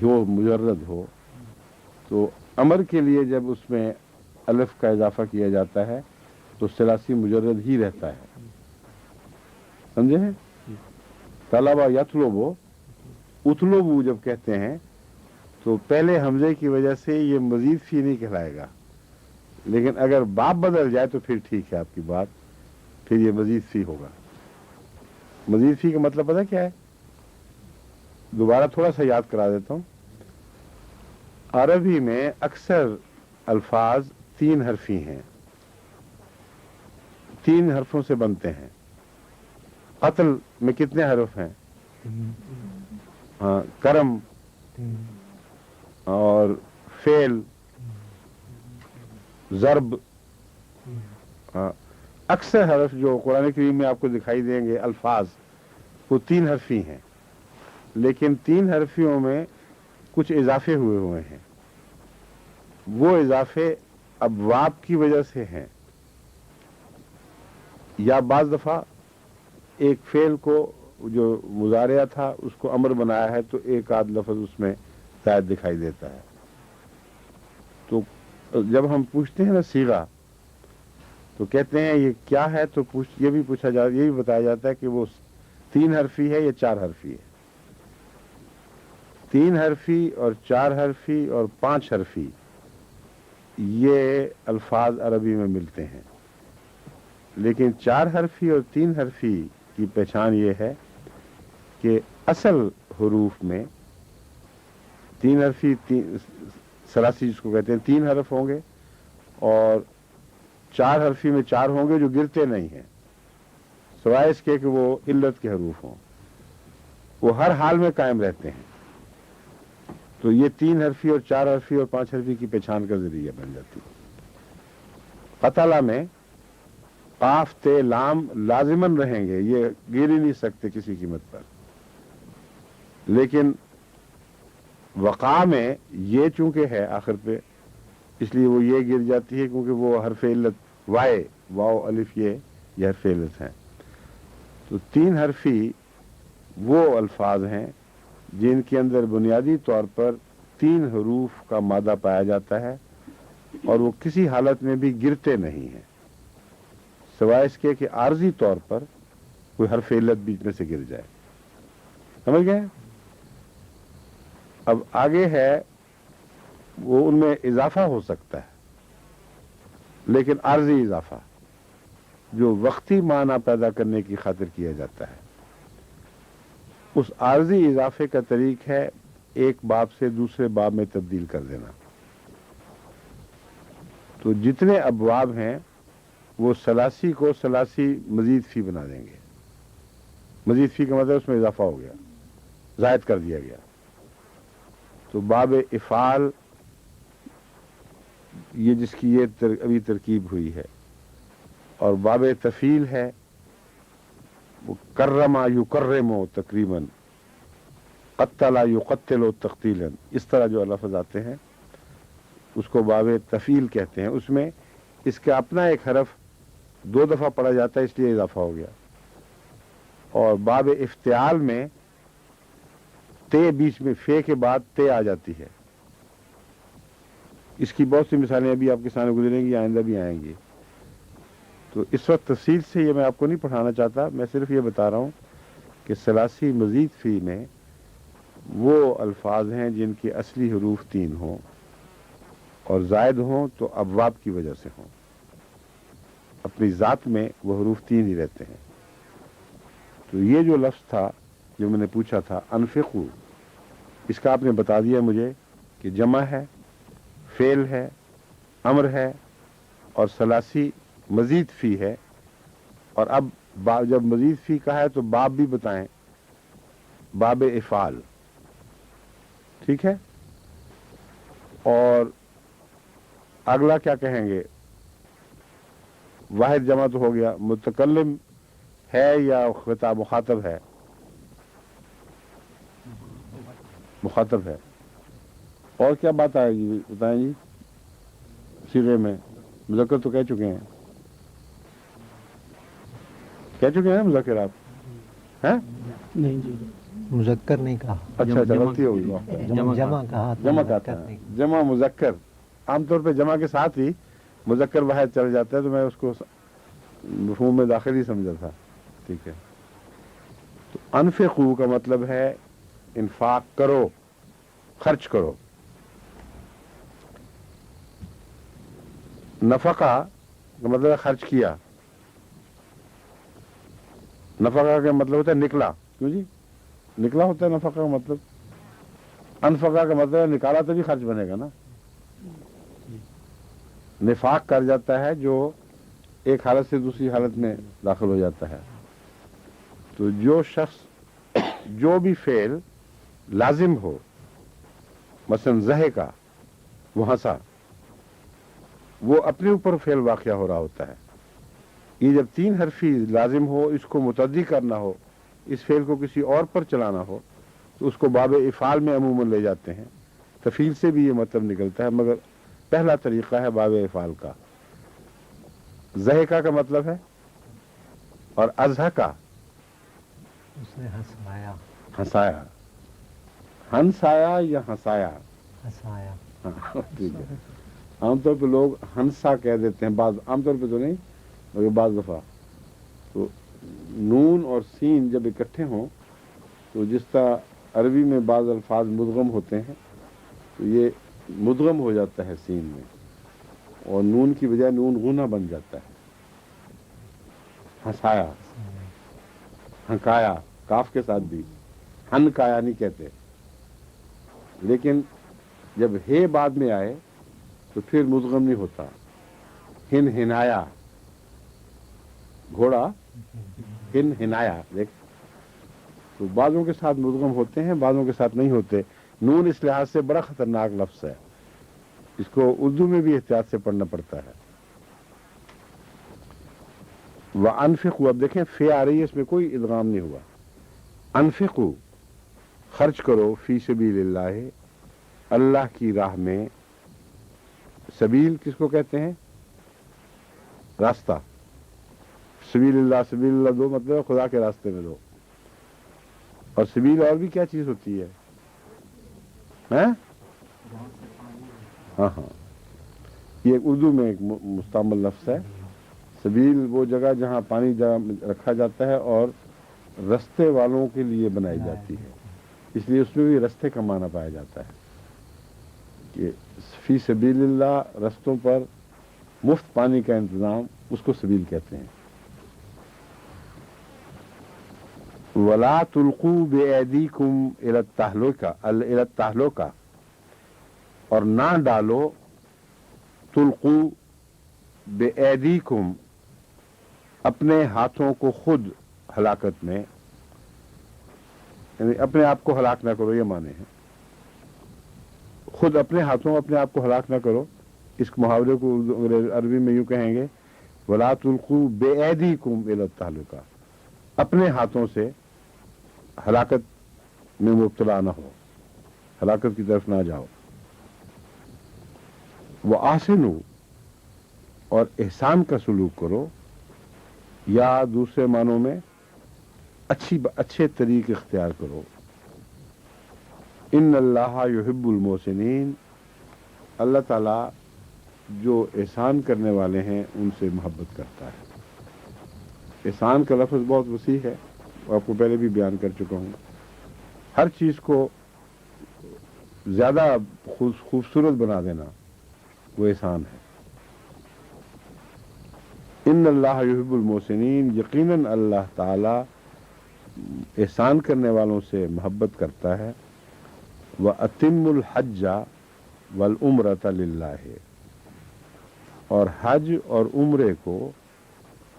ہو مجرد ہو تو امر کے لیے جب اس میں الف کا اضافہ کیا جاتا ہے تو ثلاثی مجرد ہی رہتا ہے. سمجھے ہیں؟ طلبہ یطلبو، اتلبو جب کہتے ہیں تو پہلے حمزے کی وجہ سے یہ مزید فی نہیں کہلائے گا. لیکن اگر باب بدل جائے تو پھر ٹھیک ہے آپ کی بات، پھر یہ مزید فی ہوگا. مزید فی کا مطلب پتہ کیا ہے؟ دوبارہ تھوڑا سا یاد کرا دیتا ہوں. عربی میں اکثر الفاظ 3 حرفی ہیں، 3 حرفوں سے بنتے ہیں. قتل میں کتنے حرف ہیں؟ ہاں کرم اور فعل، ضرب. اکثر حرف جو قرآن کریم میں آپ کو دکھائی دیں گے الفاظ وہ 3 حرفی ہیں. لیکن 3 حرفیوں میں کچھ اضافے ہوئے ہیں. وہ اضافے ابواب کی وجہ سے ہیں، یا بعض دفعہ ایک فعل کو جو مضارعہ تھا اس کو امر بنایا ہے تو ایک آدھ لفظ اس میں زائد دکھائی دیتا ہے. تو جب ہم پوچھتے ہیں نا صیغہ تو کہتے ہیں یہ کیا ہے، تو یہ بھی بتایا جاتا ہے کہ وہ 3 حرفی ہے یا 4 حرفی ہے. 3 حرفی اور 4 حرفی اور 5 حرفی یہ الفاظ عربی میں ملتے ہیں. لیکن 4 حرفی اور 3 حرفی کی پہچان یہ ہے کہ اصل حروف میں 3 حرفی ثلاثی جس کو کہتے ہیں 3 حرف ہوں گے اور 4 حرفی میں 4 ہوں گے جو گرتے نہیں ہیں، سوائے اس کے کہ وہ علت کے حروف ہوں، وہ ہر حال میں قائم رہتے ہیں. تو یہ 3 حرفی اور 4 حرفی اور 5 حرفی کی پہچان کا ذریعہ بن جاتی ہے. قتلہ میں قاف تے لام لازماً رہیں گے، یہ گر ہی نہیں سکتے کسی قیمت پر. لیکن وقع میں یہ چونکہ ہے آخر پہ، اس لیے وہ یہ گر جاتی ہے کیونکہ وہ حرف علت وائے واو الف یہ حرف علت ہیں. تو 3 حرفی وہ الفاظ ہیں جن کے اندر بنیادی طور پر 3 حروف کا مادہ پایا جاتا ہے اور وہ کسی حالت میں بھی گرتے نہیں ہیں سوائے اس کے کہ عارضی طور پر کوئی حرف علت بیچ میں سے گر جائے. سمجھ گئے؟ اب آگے ہے وہ ان میں اضافہ ہو سکتا ہے لیکن عارضی اضافہ جو وقتی معنی پیدا کرنے کی خاطر کیا جاتا ہے. اس عارضی اضافے کا طریق ہے ایک باب سے دوسرے باب میں تبدیل کر دینا. تو جتنے ابواب ہیں وہ ثلاثی کو ثلاثی مزید فی بنا دیں گے. مزید فی کا مطلب اس میں اضافہ ہو گیا، زائد کر دیا گیا. تو باب افعال یہ جس کی یہ ابھی ترکیب ہوئی ہے، اور باب تفیل ہے وہ کرما یکرم تقریباً، قتل یقتل تقتیلا، اس طرح جو لفظ آتے ہیں اس کو باب تفیل کہتے ہیں. اس میں اس کا اپنا ایک حرف 2 دفعہ پڑھا جاتا ہے اس لیے اضافہ ہو گیا. اور باب افتعال میں تے بیچ میں فے کے بعد تے آ جاتی ہے. اس کی بہت سی مثالیں ابھی آپ کے سامنے گزریں گی، آئندہ بھی آئیں گی. تو اس وقت تفصیل سے یہ میں آپ کو نہیں پڑھانا چاہتا، میں صرف یہ بتا رہا ہوں کہ ثلاثی مزید فی میں وہ الفاظ ہیں جن کی اصلی حروف 3 ہوں اور زائد ہوں تو ابواب کی وجہ سے ہوں. اپنی ذات میں وہ حروف 3 ہی رہتے ہیں. تو یہ جو لفظ تھا جو میں نے پوچھا تھا انفقو، اس کا آپ نے بتا دیا مجھے کہ جمع ہے، فعل ہے، امر ہے اور ثلاثی مزید فی ہے. اور اب جب مزید فی کا ہے تو باب بھی بتائیں، باب افعال، ٹھیک ہے. اور اگلا کیا کہیں گے؟ واحد جمع تو ہو گیا، متکلم ہے یا خطاب مخاطب ہے؟ مخاطب ہے. اور کیا بات آئے گی بتائیں جی؟ صیغے میں مذکر تو کہہ چکے ہیں، مذکر آپ ہیں؟ نہیں جی، مذکر نہیں کہا. اچھا غلطی ہوگی. جمع کہا. جمع کہتا ہے، جمع مذکر. عام طور پہ جمع کے ساتھ ہی مذکر واحد چل جاتا ہے تو میں اس کو مفہوم میں داخل ہی سمجھا تھا. ٹھیک ہے. تو انفقو کا مطلب ہے انفاق کرو، خرچ کرو. نفقہ کا مطلب ہے خرچ کیا. نفقہ کا مطلب ہوتا ہے نکلا. کیوں جی؟ نکلا ہوتا ہے نفقہ کا مطلب. انفقہ کا مطلب ہے نکالا تو بھی خرچ بنے گا نا. نفاق کر جاتا ہے جو ایک حالت سے دوسری حالت میں داخل ہو جاتا ہے. تو جو شخص جو بھی فعل لازم ہو، مثلا زہے کا وہ ہنسا، وہ اپنے اوپر فعل واقع ہو رہا ہوتا ہے. یہ جب 3 حرفی لازم ہو، اس کو متعدی کرنا ہو، اس فعل کو کسی اور پر چلانا ہو تو اس کو باب افعال میں عموماً لے جاتے ہیں. تفیل سے بھی یہ مطلب نکلتا ہے مگر پہلا طریقہ ہے باب افعال کا. زہکا کا مطلب ہے، اور ازہکا اس نے ہنسایا. ہنسایا. ہنسایا یا ہنسایا؟ ہنسایا. ہاں ٹھیک ہے. عام طور پہ لوگ ہنسا کہہ دیتے ہیں، بعض، عام طور پہ تو نہیں مگر بعض دفعہ. تو نون اور سین جب اکٹھے ہوں تو جس طرح عربی میں بعض الفاظ مدغم ہوتے ہیں تو یہ مدغم ہو جاتا ہے سین میں، اور نون کی بجائے نون غنہ بن جاتا ہے. ہنسایا، ہنکایا، کاف کے ساتھ بھی. ہنکایا نہیں کہتے. لیکن جب ہے بعد میں آئے تو پھر مدغم نہیں ہوتا. ہن ہنایا، گھوڑا ہن ہنایا. دیکھ، تو بعضوں کے ساتھ مدغم ہوتے ہیں، بعضوں کے ساتھ نہیں ہوتے. نون اس لحاظ سے بڑا خطرناک لفظ ہے، اس کو اردو میں بھی احتیاط سے پڑھنا پڑتا ہے. وَأَنفِقُوا، اب دیکھیں فی آ رہی ہے، اس میں کوئی ادغام نہیں ہوا. انفقو، خرچ کرو، فی سبیل اللہ، اللہ کی راہ میں. سبیل کس کو کہتے ہیں؟ راستہ. سبیل اللہ دو مطلب خدا کے راستے میں دو. اور سبیل اور بھی کیا چیز ہوتی ہے؟ ہاں ہاں، یہ اردو میں ایک مستعمل لفظ ہے. سبیل وہ جگہ جہاں پانی رکھا جاتا ہے اور رستے والوں کے لیے بنائی جاتی ہے، اس لیے اس میں بھی رستے کا معنی پایا جاتا ہے کہ فی سبیل اللہ، رستوں پر مفت پانی کا انتظام، اس کو سبیل کہتے ہیں. وَلَا تُلْقُوا بِأَيْدِيكُمْ إِلَى التَّهْلُكَةِ، اور نہ ڈالو، تلقوا بِأَيْدِيكُمْ، اپنے ہاتھوں کو خود ہلاکت میں، یعنی اپنے آپ کو ہلاک نہ کرو، یہ معنی ہے. خود اپنے ہاتھوں اپنے آپ کو ہلاک نہ کرو. اس محاورے کو عربی میں یوں کہیں گے، وَلَا تُلْقُوا بِأَيْدِيكُمْ إِلَى التَّهْلُكَةِ، اپنے ہاتھوں سے ہلاکت میں مبتلا نہ ہو، ہلاکت کی طرف نہ جاؤ. وَأَحْسِنُوا، اور احسان کا سلوک کرو، یا دوسرے معنوں میں اچھے طریق اختیار کرو. ان اللہ یحب المحسنین، اللہ تعالیٰ جو احسان کرنے والے ہیں ان سے محبت کرتا ہے. احسان کا لفظ بہت وسیع ہے، آپ کو پہلے بھی بیان کر چکا ہوں. ہر چیز کو زیادہ خوبصورت بنا دینا وہ احسان ہے. ان اللہ یحب المحسنین، یقیناً اللہ تعالی احسان کرنے والوں سے محبت کرتا ہے. وَأَتِمُّ الْحَجَّ وَالْعُمْرَةَ لِلَّهِ، اور حج اور عمرے کو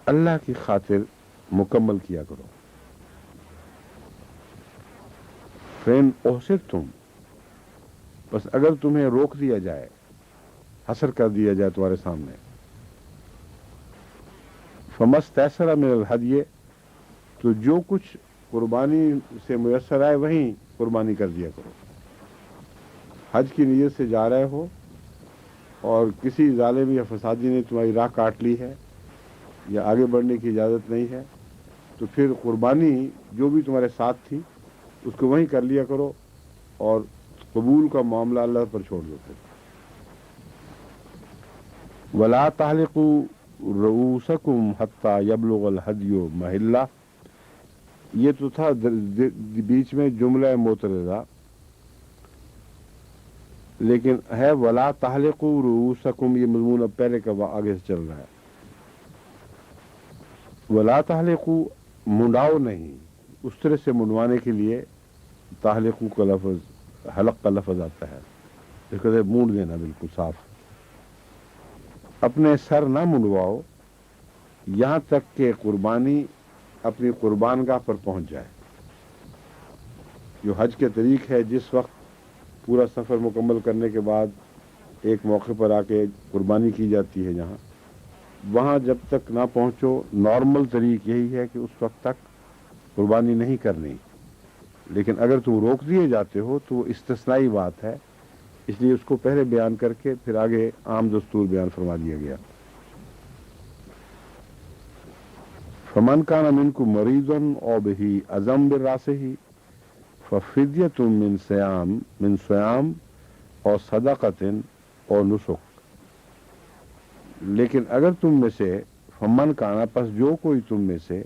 اللہ کی خاطر مکمل کیا کرو. فَإِنْ أُحْصِرْتُمْ، بس اگر تمہیں روک دیا جائے، حصر کر دیا جائے تمہارے سامنے، فَمَا اسْتَيْسَرَ مِنَ الْهَدْيِ، تو جو کچھ قربانی سے میسر آئے وہیں قربانی کر دیا کرو. حج کی نیت سے جا رہے ہو اور کسی ظالم یا فسادی نے تمہاری راہ کاٹ لی ہے یا آگے بڑھنے کی اجازت نہیں ہے، تو پھر قربانی جو بھی تمہارے ساتھ تھی اس کو وہیں کر لیا کرو اور قبول کا معاملہ اللہ پر چھوڑ دو. وَلَا تَحْلِقُوا رُؤُوسَكُمْ حَتَّى يَبْلُغَ الْهَدْيُ مَحِلَّهُ، یہ تو تھا بیچ میں جملہ معترضہ، لیکن ہے وَلَا تَحْلِقُوا رُؤُوسَكُمْ، یہ مضمون اب پہلے کا آگے سے چل رہا ہے. وَلَا تَحْلِقُوا، منڈاؤ نہیں. اس طرح سے منڈوانے کے لیے تحلقو کا لفظ، حلق کا لفظ آتا ہے، اس کو مونڈ دینا بالکل صاف. اپنے سر نہ منڈواؤ یہاں تک کہ قربانی اپنی قربان گاہ پر پہنچ جائے. جو حج کے طریق ہے، جس وقت پورا سفر مکمل کرنے کے بعد ایک موقع پر آ کے قربانی کی جاتی ہے، جہاں وہاں جب تک نہ پہنچو، نارمل طریق یہی ہے کہ اس وقت تک قربانی نہیں کرنی. لیکن اگر تم روک دیے جاتے ہو تو وہ استثنائی بات ہے، اس لیے اس کو پہلے بیان کر کے پھر آگے عام دستور بیان فرما دیا گیا. فمن کان منکم مریضا او بہ اذی براسہ ففدیۃ من صیام اور صدقۃ اور نسک. لیکن اگر تم میں سے، فمن کانا، پس جو کوئی تم میں سے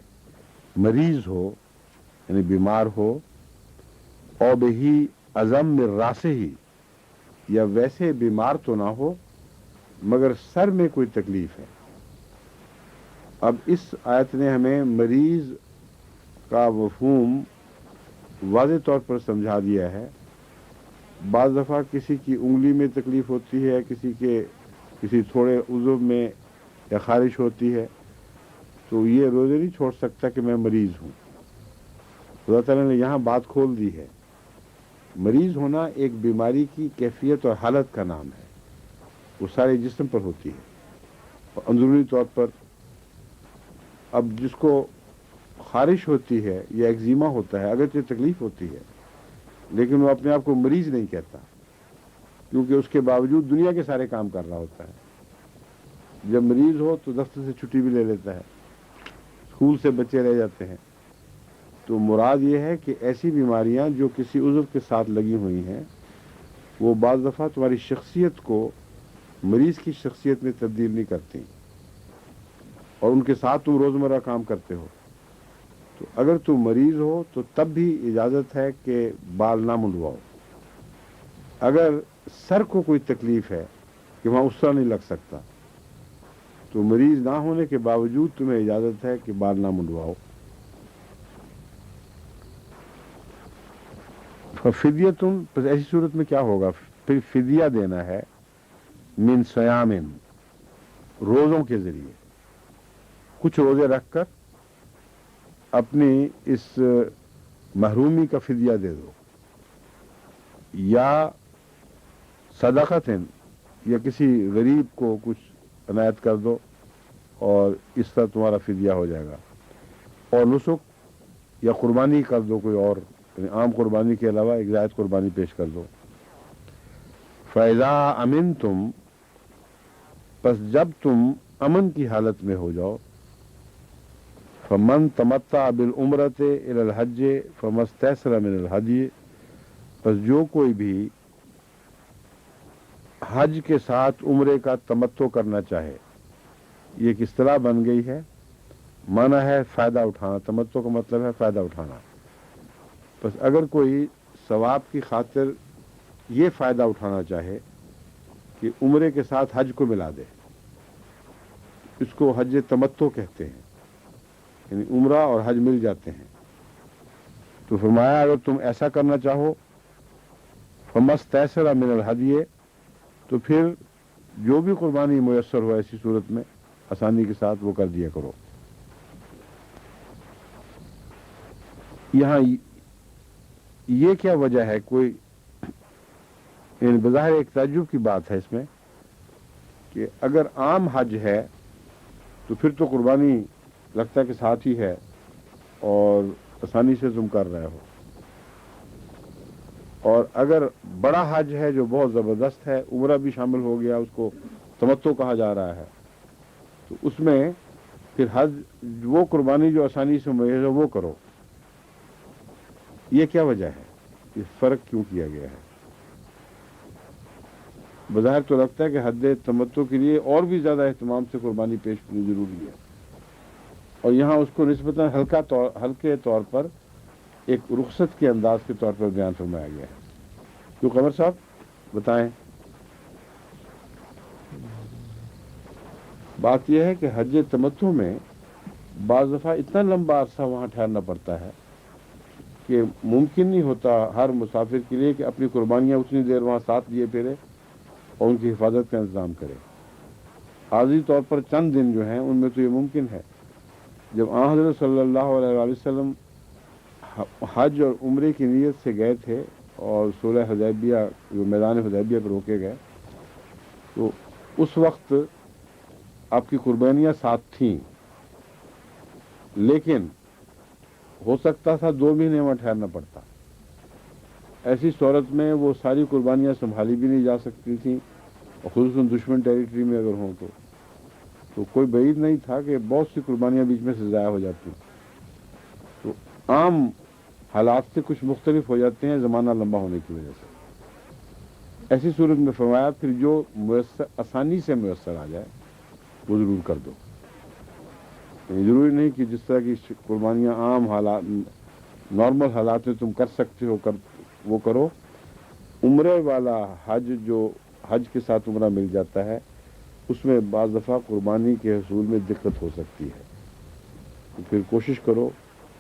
مریض ہو یعنی بیمار ہو، او بہی ازم من راسہ، یا ویسے بیمار تو نہ ہو مگر سر میں کوئی تکلیف ہے. اب اس آیت نے ہمیں مریض کا مفہوم واضح طور پر سمجھا دیا ہے. بعض دفعہ کسی کی انگلی میں تکلیف ہوتی ہے، کسی تھوڑے عضو میں یا خارش ہوتی ہے، تو یہ روزے نہیں چھوڑ سکتا کہ میں مریض ہوں. خدا تعالیٰ نے یہاں بات کھول دی ہے. مریض ہونا ایک بیماری کی کیفیت اور حالت کا نام ہے، وہ سارے جسم پر ہوتی ہے اور اندرونی طور پر. اب جس کو خارش ہوتی ہے یا ایگزیما ہوتا ہے، اگرچہ تکلیف ہوتی ہے لیکن وہ اپنے آپ کو مریض نہیں کہتا، کیونکہ اس کے باوجود دنیا کے سارے کام کر رہا ہوتا ہے. جب مریض ہو تو دفتر سے چھٹی بھی لے لیتا ہے، اسکول سے بچے رہ جاتے ہیں. تو مراد یہ ہے کہ ایسی بیماریاں جو کسی عضو کے ساتھ لگی ہوئی ہیں وہ بعض دفعہ تمہاری شخصیت کو مریض کی شخصیت میں تبدیل نہیں کرتی اور ان کے ساتھ تم روزمرہ کام کرتے ہو. تو اگر تم مریض ہو تو تب بھی اجازت ہے کہ بال نہ منڈواؤ. اگر سر کو کوئی تکلیف ہے کہ وہاں اس طرح نہیں لگ سکتا تو مریض نہ ہونے کے باوجود تمہیں اجازت ہے کہ بال نہ منڈواؤ. فدیتن، پس ایسی صورت میں کیا ہوگا؟ پھر فدیہ دینا ہے من صیامن، روزوں کے ذریعے. کچھ روزے رکھ کر اپنی اس محرومی کا فدیہ دے دو، یا صدقتن، یا کسی غریب کو کچھ عنایت کر دو اور اس طرح تمہارا فدیہ ہو جائے گا. اور نسک یا قربانی کر دو کوئی اور، یعنی عام قربانی کے علاوہ ایک زائد قربانی پیش کر دو. فَإِذَا أَمِنْتُمْ، پس جب تم امن کی حالت میں ہو جاؤ، فَمَنْ تَمَتَّعَ بِالْعُمْرَةِ إِلَى الْحَجِّ فَمَا اسْتَيْسَرَ مِنَ الْهَدْيِ، پس جو کوئی بھی حج کے ساتھ عمرے کا تمتع کرنا چاہے، یہ ایک اصطلاح بن گئی ہے، معنی ہے فائدہ اٹھانا. تمتع کا مطلب ہے فائدہ اٹھانا. بس اگر کوئی ثواب کی خاطر یہ فائدہ اٹھانا چاہے کہ عمرے کے ساتھ حج کو ملا دے، اس کو حج تمتع کہتے ہیں، یعنی عمرہ اور حج مل جاتے ہیں. تو فرمایا اگر تم ایسا کرنا چاہو، فَمَا اسْتَيْسَرَ مِنَ الْهَدْيِ، تو پھر جو بھی قربانی میسر ہو ایسی صورت میں آسانی کے ساتھ وہ کر دیا کرو. یہاں یہ کیا وجہ ہے؟ کوئی یعنی بظاہر ایک تعجب کی بات ہے اس میں کہ اگر عام حج ہے تو پھر تو قربانی لگتا ہے کہ ساتھ ہی ہے اور آسانی سے تم کر رہے ہو، اور اگر بڑا حج ہے جو بہت زبردست ہے، عمرہ بھی شامل ہو گیا، اس کو تمتع کہا جا رہا ہے، تو اس میں پھر حج وہ قربانی جو آسانی سے میسر ہے وہ کرو. یہ کیا وجہ ہے؟ یہ فرق کیوں کیا گیا ہے؟ بظاہر تو لگتا ہے کہ حد تمتع کے لیے اور بھی زیادہ اہتمام سے قربانی پیش کرنی ضروری ہے، اور یہاں اس کو نسبتاً ہلکے طور پر ایک رخصت کے انداز کے طور پر بیان فرمایا گیا ہے. کیوں قمر صاحب بتائیں؟ بات یہ ہے کہ حج تمتع میں بعض دفعہ اتنا لمبا عرصہ وہاں ٹھہرنا پڑتا ہے کہ ممکن نہیں ہوتا ہر مسافر کے لیے کہ اپنی قربانیاں اتنی دیر وہاں ساتھ لیے پھرے اور ان کی حفاظت کا انتظام کرے. عارضی طور پر چند دن جو ہیں ان میں تو یہ ممکن ہے. جب آن حضرت صلی اللہ علیہ وآلہ وسلم حج اور عمرے کی نیت سے گئے تھے اور صلح حدیبیہ جو میدان حدیبیہ پر روکے گئے، تو اس وقت آپ کی قربانیاں ساتھ تھیں، لیکن ہو سکتا تھا 2 مہینے وہاں ٹھہرنا پڑتا. ایسی صورت میں وہ ساری قربانیاں سنبھالی بھی نہیں جا سکتی تھیں، اور خصوصاً دشمن ٹیریٹری میں اگر ہوں تو کوئی بعید نہیں تھا کہ بہت سی قربانیاں بیچ میں سے ضائع ہو جاتی. تو عام حالات سے کچھ مختلف ہو جاتے ہیں زمانہ لمبا ہونے کی وجہ سے. ایسی صورت میں فرمایا پھر جو آسانی سے میسر آ جائے وہ ضرور کر دو. ضروری نہیں کہ جس طرح کی قربانیاں عام حالات نارمل حالات میں تم کر سکتے ہو وہ کرو. عمرے والا حج جو حج کے ساتھ عمرہ مل جاتا ہے اس میں بعض دفعہ قربانی کے حصول میں دقت ہو سکتی ہے، تو پھر کوشش کرو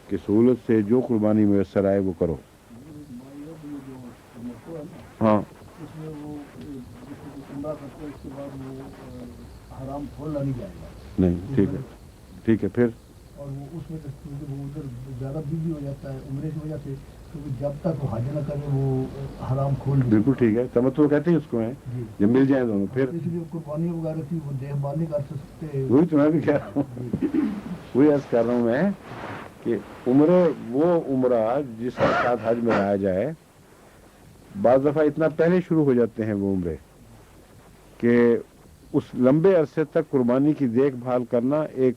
کہ سہولت سے جو قربانی میسر آئے وہ کرو. ہاں اس میں وہ عمرہ کرتے ہیں اس کے بعد وہ حرام کھولنا نہیں جائے گا. نہیں، ٹھیک ہے پھر. اور وہ اس میں وہ ادھر زیادہ بزی ہو جاتا ہے عمرے کی وجہ سے، کیونکہ جب تک وہ حج نہ کرے وہ حرام کھول نہیں. بالکل ٹھیک ہے، تمتع کہتے ہیں اس کو ہیں جب مل جائیں دونوں. پھر اس لیے قربانی وغیرہ تھی وہ دیکھ بھال نہیں کر سکتے. وہی تو میں بھی کہہ رہا ہوں، وہی عرض کر رہا ہوں میں کہ وہ عمرہ جس کے ساتھ حج میں لایا جائے، بعض دفعہ اتنا پہلے شروع ہو جاتے ہیں وہ عمرے کہ اس لمبے عرصے تک قربانی کی دیکھ بھال کرنا ایک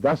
10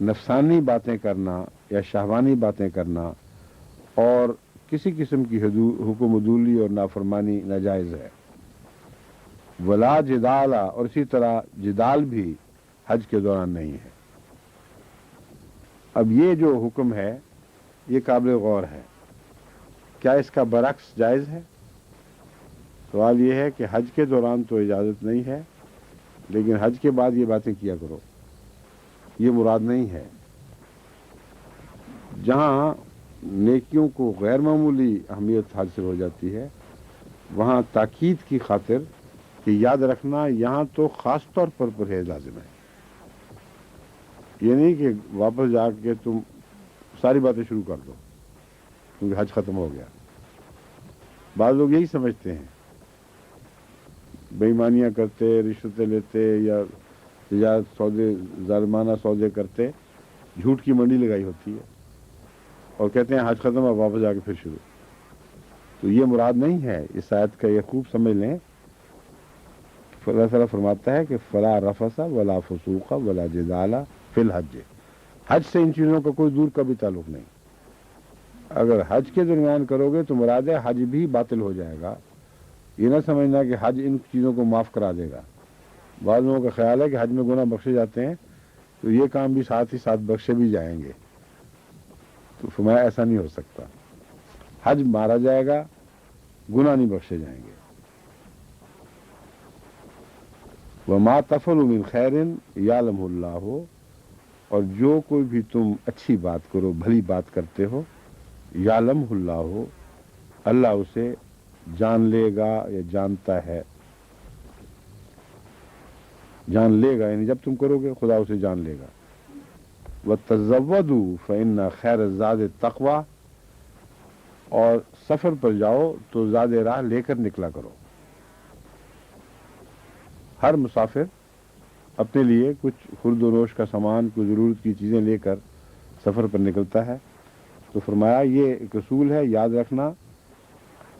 نفسانی باتیں کرنا یا شہوانی باتیں کرنا اور کسی قسم کی حکم عدولی اور نافرمانی ناجائز ہے. ولا جدالا، اور اسی طرح جدال بھی حج کے دوران نہیں ہے. اب یہ جو حکم ہے یہ قابل غور ہے. کیا اس کا برعکس جائز ہے؟ سوال یہ ہے کہ حج کے دوران تو اجازت نہیں ہے، لیکن حج کے بعد یہ باتیں کیا کرو، یہ مراد نہیں ہے. جہاں نیکیوں کو غیر معمولی اہمیت حاصل ہو جاتی ہے وہاں تاکید کی خاطر کہ یاد رکھنا یہاں تو خاص طور پر پرہیز لازم ہے. یہ نہیں کہ واپس جا کے تم ساری باتیں شروع کر دو کیونکہ حج ختم ہو گیا. بعض لوگ یہی سمجھتے ہیں، بے ایمانیاں کرتے، رشوتیں لیتے یا تجارت سودے ظالمانہ سودے کرتے، جھوٹ کی منڈی لگائی ہوتی ہے اور کہتے ہیں حج ختم اب واپس جا کے پھر شروع. تو یہ مراد نہیں ہے. اس آیت کا یہ خوب سمجھ لیں. اللہ تعالیٰ فرماتا ہے کہ فلا رفث ولا فسوق ولا جدال فی الحج. حج سے ان چیزوں کا کوئی دور کا بھی تعلق نہیں. اگر حج کے درمیان کرو گے تو مراد ہے حج بھی باطل ہو جائے گا. یہ نہ سمجھنا کہ حج ان چیزوں کو معاف کرا دے گا. بعض لوگوں کا خیال ہے کہ حج میں گناہ بخشے جاتے ہیں تو یہ کام بھی ساتھ ہی ساتھ بخشے بھی جائیں گے. تو فرمایا ایسا نہیں ہو سکتا. حج مارا جائے گا، گناہ نہیں بخشے جائیں گے. وما تفعلوا من خیر یعلمہ اللہ، اور جو کوئی بھی تم اچھی بات کرو، بھلی بات کرتے ہو، یعلمہ اللہ، اللہ اسے جان لے گا یا جانتا ہے. جان لے گا یعنی جب تم کرو گے خدا اسے جان لے گا. وَتَزَوَّدُوا فَإِنَّ خَيْرَ الزَّادِ التَّقْوَىٰ، اور سفر پر جاؤ تو زاد راہ لے کر نکلا کرو. ہر مسافر اپنے لیے کچھ خرد و نوش کا سامان، کچھ ضرورت کی چیزیں لے کر سفر پر نکلتا ہے. تو فرمایا یہ ایک اصول ہے، یاد رکھنا.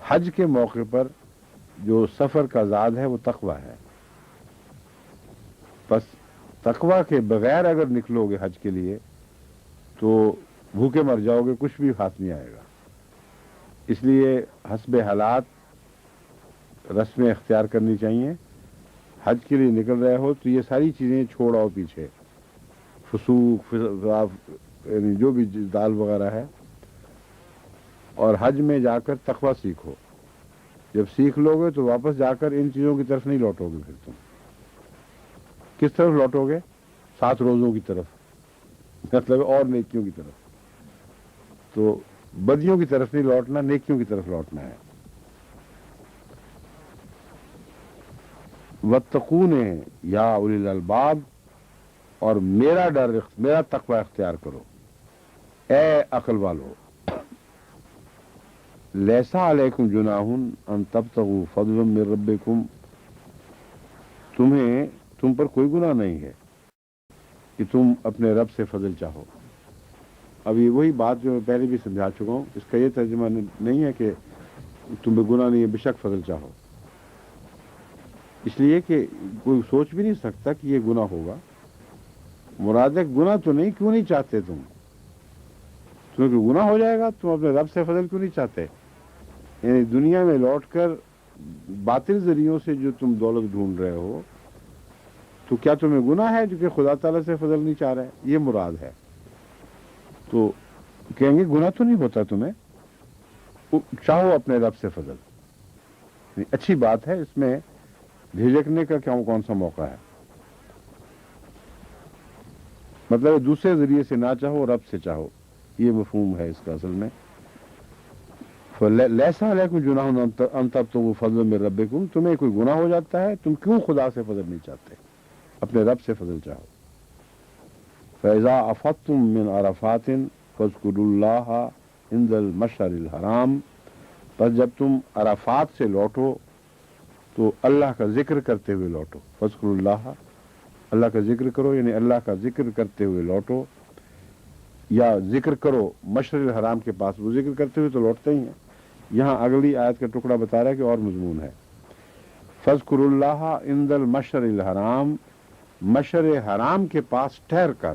حج کے موقع پر جو سفر کا زاد ہے وہ تقوی ہے. بس تقوی کے بغیر اگر نکلو گے حج کے لیے تو بھوکے مر جاؤ گے، کچھ بھی ہاتھ نہیں آئے گا. اس لیے حسب حالات رسمیں اختیار کرنی چاہیے. حج کے لیے نکل رہے ہو تو یہ ساری چیزیں چھوڑاؤ پیچھے، فسوق یعنی جو بھی دال وغیرہ ہے، اور حج میں جا کر تقوی سیکھو. جب سیکھ لو گے تو واپس جا کر ان چیزوں کی طرف نہیں لوٹو گے. پھر تم کس طرف لوٹو گے؟ 7 روزوں کی طرف، مطلب اور نیکیوں کی طرف. تو بدیوں کی طرف نہیں لوٹنا، نیکیوں کی طرف لوٹنا ہے. وَاتَّقُونِ یا اولی الالباب، اور میرا ڈر، میرا تقوی اختیار کرو اے عقل والو. لیسا علیکم جناح ان تبتغوا فضلا من ربکم، تم پر کوئی گناہ نہیں ہے کہ تم اپنے رب سے فضل چاہو. اب یہ وہی بات جو میں پہلے بھی سمجھا چکا ہوں، اس کا یہ ترجمہ نہیں ہے کہ تمہیں گناہ نہیں ہے، بے شک فضل چاہو. اس لیے کہ کوئی سوچ بھی نہیں سکتا کہ یہ گناہ ہوگا. مراد ہے گناہ تو نہیں، کیوں نہیں چاہتے تم؟ کیونکہ گناہ ہو جائے گا، تم اپنے رب سے فضل کیوں نہیں چاہتے؟ یعنی دنیا میں لوٹ کر باطل ذریعوں سے جو تم دولت ڈھونڈ رہے ہو تو کیا تمہیں گناہ ہے جو کہ خدا تعالیٰ سے فضل نہیں چاہ رہے؟ یہ مراد ہے. تو کہیں گے گناہ تو نہیں ہوتا تمہیں، چاہو اپنے رب سے فضل. اچھی بات ہے، اس میں جھجکنے کا کون سا موقع ہے؟ مطلب دوسرے ذریعے سے نہ چاہو، رب سے چاہو. یہ مفہوم ہے اس کا اصل میں. لیسا علیکم جناح ان تبتغوا فضلا من ربکم، تمہیں کوئی گناہ ہو جاتا ہے، تم کیوں خدا سے فضل نہیں چاہتے؟ اپنے رب سے فضل چاہو. فَإِذَا أَفَضْتُم مِّنْ عَرَفَاتٍ فَاذْكُرُوا اللَّهَ عِندَ الْمَشْعَرِ الْحَرَامِ، پس جب تم عرفات سے لوٹو تو اللہ کا ذکر کرتے ہوئے لوٹو. فَاذْكُرُوا اللَّهَ، اللہ کا ذکر کرو، یعنی اللہ کا ذکر کرتے ہوئے لوٹو. یا ذکر کرو مشعر الحرام کے پاس، وہ ذکر کرتے ہوئے تو لوٹتے ہی ہیں. یہاں اگلی آیت کا ٹکڑا بتا رہا ہے کہ اور مضمون ہے. فَاذْكُرُوا اللَّهَ عِندَ الْمَشْعَرِ الْحَرَامِ، مشعر حرام کے پاس ٹھہر کر.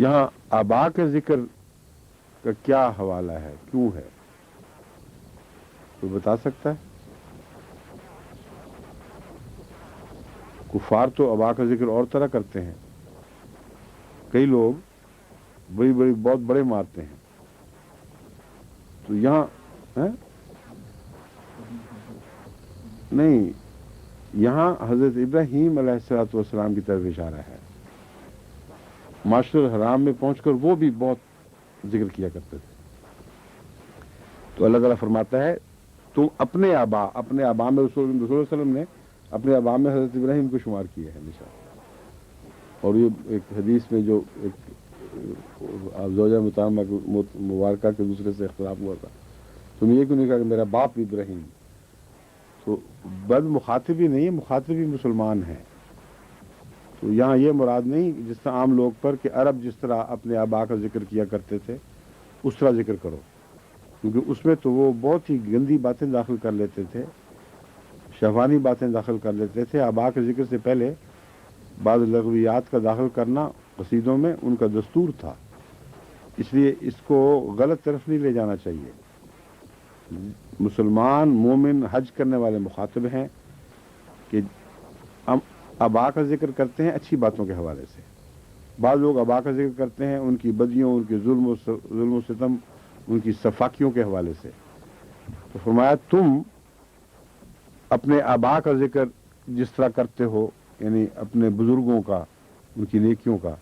یہاں آبا کے ذکر کا کیا حوالہ ہے، کیوں ہے، کوئی بتا سکتا ہے؟ کفار تو آبا کا ذکر اور طرح کرتے ہیں، کئی لوگ بڑی بڑی بہت بڑے مارتے ہیں، تو یہاں نہیں، یہاں حضرت ابراہیم علیہ الصلوۃ والسلام کی طرف اشارہ ہے۔ معاشر الحرام میں پہنچ کر وہ بھی بہت ذکر کیا کرتے تھے، تو اللہ تعالیٰ فرماتا ہے تم اپنے آبا میں رسول اللہ صلی اللہ علیہ وسلم نے اپنے آبا میں حضرت ابراہیم کو شمار کیا ہے ہمیشہ۔ اور یہ ایک حدیث میں جو ایک زوجہ مبارکہ کے دوسرے سے اختلاف ہوا تھا، تم یہ کیوں نہیں کہا کہ میرا باپ ابراہیم؟ تو بد مخاطبی نہیں ہے، مخاطبی مسلمان ہیں۔ تو یہاں یہ مراد نہیں جس طرح عام لوگ پر کہ عرب جس طرح اپنے آبا کا ذکر کیا کرتے تھے اس طرح ذکر کرو، کیونکہ اس میں تو وہ بہت ہی گندی باتیں داخل کر لیتے تھے، شہوانی باتیں داخل کر لیتے تھے۔ آبا کے ذکر سے پہلے بعض لغویات کا داخل کرنا قصیدوں میں ان کا دستور تھا، اس لیے اس کو غلط طرف نہیں لے جانا چاہیے۔ مسلمان مومن حج کرنے والے مخاطب ہیں کہ ہم آبا کا ذکر کرتے ہیں اچھی باتوں کے حوالے سے، بعض لوگ آبا کا ذکر کرتے ہیں ان کی بدیوں، ان کے ظلم و ستم، ان کی صفاکیوں کے حوالے سے۔ تو فرمایا تم اپنے آبا کا ذکر جس طرح کرتے ہو، یعنی اپنے بزرگوں کا، ان کی نیکیوں کا،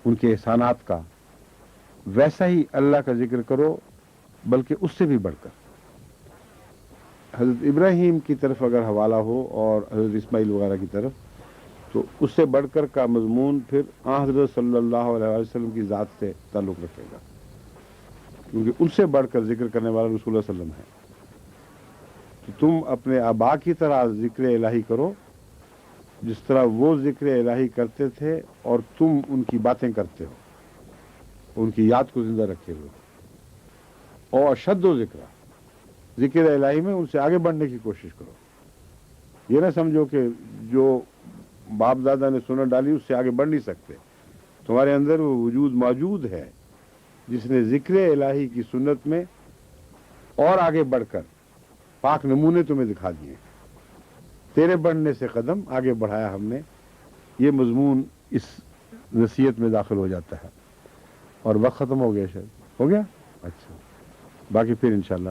ان کے احسانات کا، ویسا ہی اللہ کا ذکر کرو، بلکہ اس سے بھی بڑھ کر۔ حضرت ابراہیم کی طرف اگر حوالہ ہو اور حضرت اسماعیل وغیرہ کی طرف، تو اس سے بڑھ کر کا مضمون پھر حضرت صلی اللہ علیہ وسلم کی ذات سے تعلق رکھے گا، کیونکہ ان سے بڑھ کر ذکر کرنے والا رسول اللہ صلی اللہ علیہ وسلم ہے۔ تو تم اپنے آبا کی طرح ذکر الہی کرو جس طرح وہ ذکر الہی کرتے تھے، اور تم ان کی باتیں کرتے ہو، ان کی یاد کو زندہ رکھے ہوئے۔ اور اشد و ذکر الہی میں ان سے آگے بڑھنے کی کوشش کرو، یہ نہ سمجھو کہ جو باپ دادا نے سنت ڈالی اس سے آگے بڑھ نہیں سکتے۔ تمہارے اندر وہ وجود موجود ہے جس نے ذکر الہی کی سنت میں اور آگے بڑھ کر پاک نمونے تمہیں دکھا دیے، تیرے بڑھنے سے قدم آگے بڑھایا ہم نے۔ یہ مضمون اس نصیحت میں داخل ہو جاتا ہے۔ اور وقت ختم ہو گیا، شاید ہو گیا، اچھا، باقی پھر انشاءاللہ